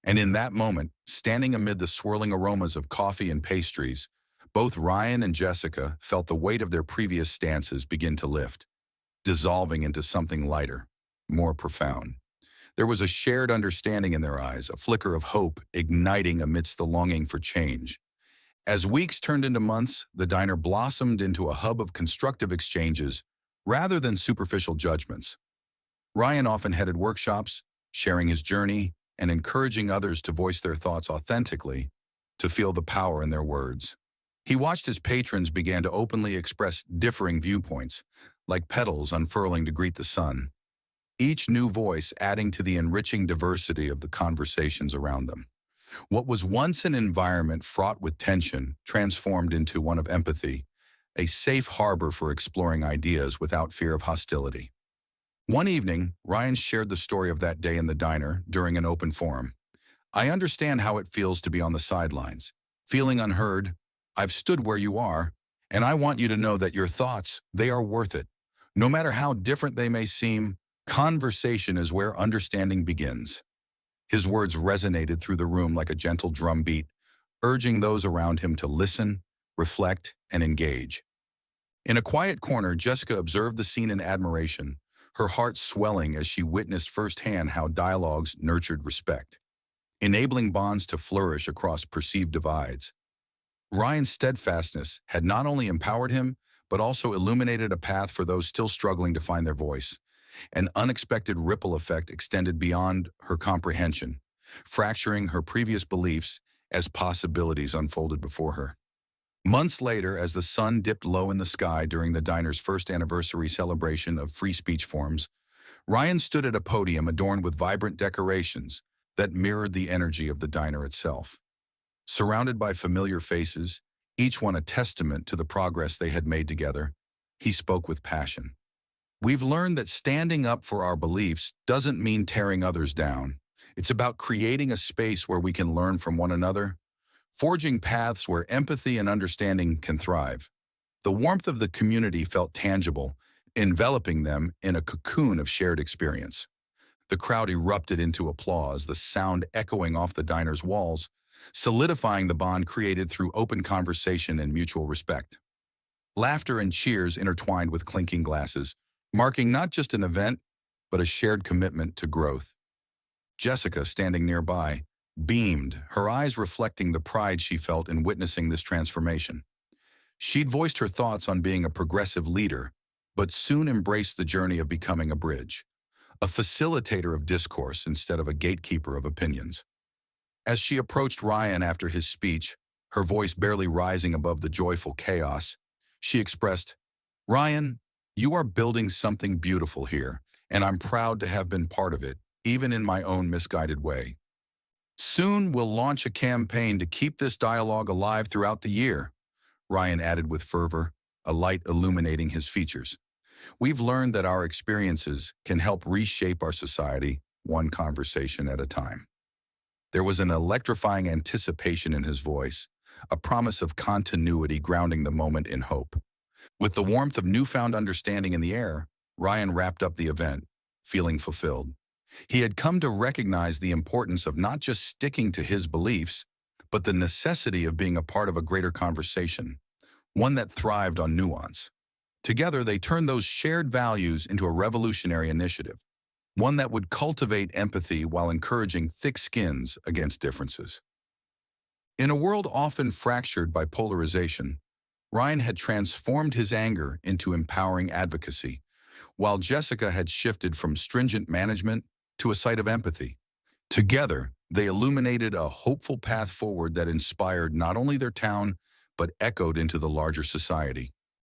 And in that moment, standing amid the swirling aromas of coffee and pastries, both Ryan and Jessica felt the weight of their previous stances begin to lift, dissolving into something lighter, more profound. There was a shared understanding in their eyes, a flicker of hope igniting amidst the longing for change. As weeks turned into months, the diner blossomed into a hub of constructive exchanges rather than superficial judgments. Ryan often headed workshops, sharing his journey and encouraging others to voice their thoughts authentically, to feel the power in their words. He watched as patrons began to openly express differing viewpoints, like petals unfurling to greet the sun, each new voice adding to the enriching diversity of the conversations around them. What was once an environment fraught with tension transformed into one of empathy, a safe harbor for exploring ideas without fear of hostility. One evening, Ryan shared the story of that day in the diner during an open forum. "I understand how it feels to be on the sidelines, feeling unheard. I've stood where you are, and I want you to know that your thoughts, they are worth it. No matter how different they may seem, conversation is where understanding begins." His words resonated through the room like a gentle drum beat, urging those around him to listen, reflect, and engage. In a quiet corner, Jessica observed the scene in admiration, her heart swelling as she witnessed firsthand how dialogues nurtured respect, enabling bonds to flourish across perceived divides. Ryan's steadfastness had not only empowered him, but also illuminated a path for those still struggling to find their voice. An unexpected ripple effect extended beyond her comprehension, fracturing her previous beliefs as possibilities unfolded before her. Months later, as the sun dipped low in the sky during the diner's first anniversary celebration of free speech forums, Ryan stood at a podium adorned with vibrant decorations that mirrored the energy of the diner itself. Surrounded by familiar faces, each one a testament to the progress they had made together, he spoke with passion. We've learned that standing up for our beliefs doesn't mean tearing others down. It's about creating a space where we can learn from one another, forging paths where empathy and understanding can thrive. The warmth of the community felt tangible, enveloping them in a cocoon of shared experience. The crowd erupted into applause, the sound echoing off the diner's walls, solidifying the bond created through open conversation and mutual respect. Laughter and cheers intertwined with clinking glasses, marking not just an event, but a shared commitment to growth. Jessica, standing nearby, beamed, her eyes reflecting the pride she felt in witnessing this transformation. She'd voiced her thoughts on being a progressive leader, but soon embraced the journey of becoming a bridge, a facilitator of discourse instead of a gatekeeper of opinions. As she approached Ryan after his speech, her voice barely rising above the joyful chaos, she expressed, "Ryan, you are building something beautiful here, and I'm proud to have been part of it, even in my own misguided way. Soon we'll launch a campaign to keep this dialogue alive throughout the year," Ryan added with fervor, a light illuminating his features. "We've learned that our experiences can help reshape our society, one conversation at a time." There was an electrifying anticipation in his voice, a promise of continuity grounding the moment in hope. With the warmth of newfound understanding in the air, Ryan wrapped up the event, feeling fulfilled. He had come to recognize the importance of not just sticking to his beliefs, but the necessity of being a part of a greater conversation, one that thrived on nuance. Together, they turned those shared values into a revolutionary initiative, one that would cultivate empathy while encouraging thick skins against differences. In a world often fractured by polarization, Ryan had transformed his anger into empowering advocacy, while Jessica had shifted from stringent management to a site of empathy. Together, they illuminated a hopeful path forward that inspired not only their town, but echoed into the larger society.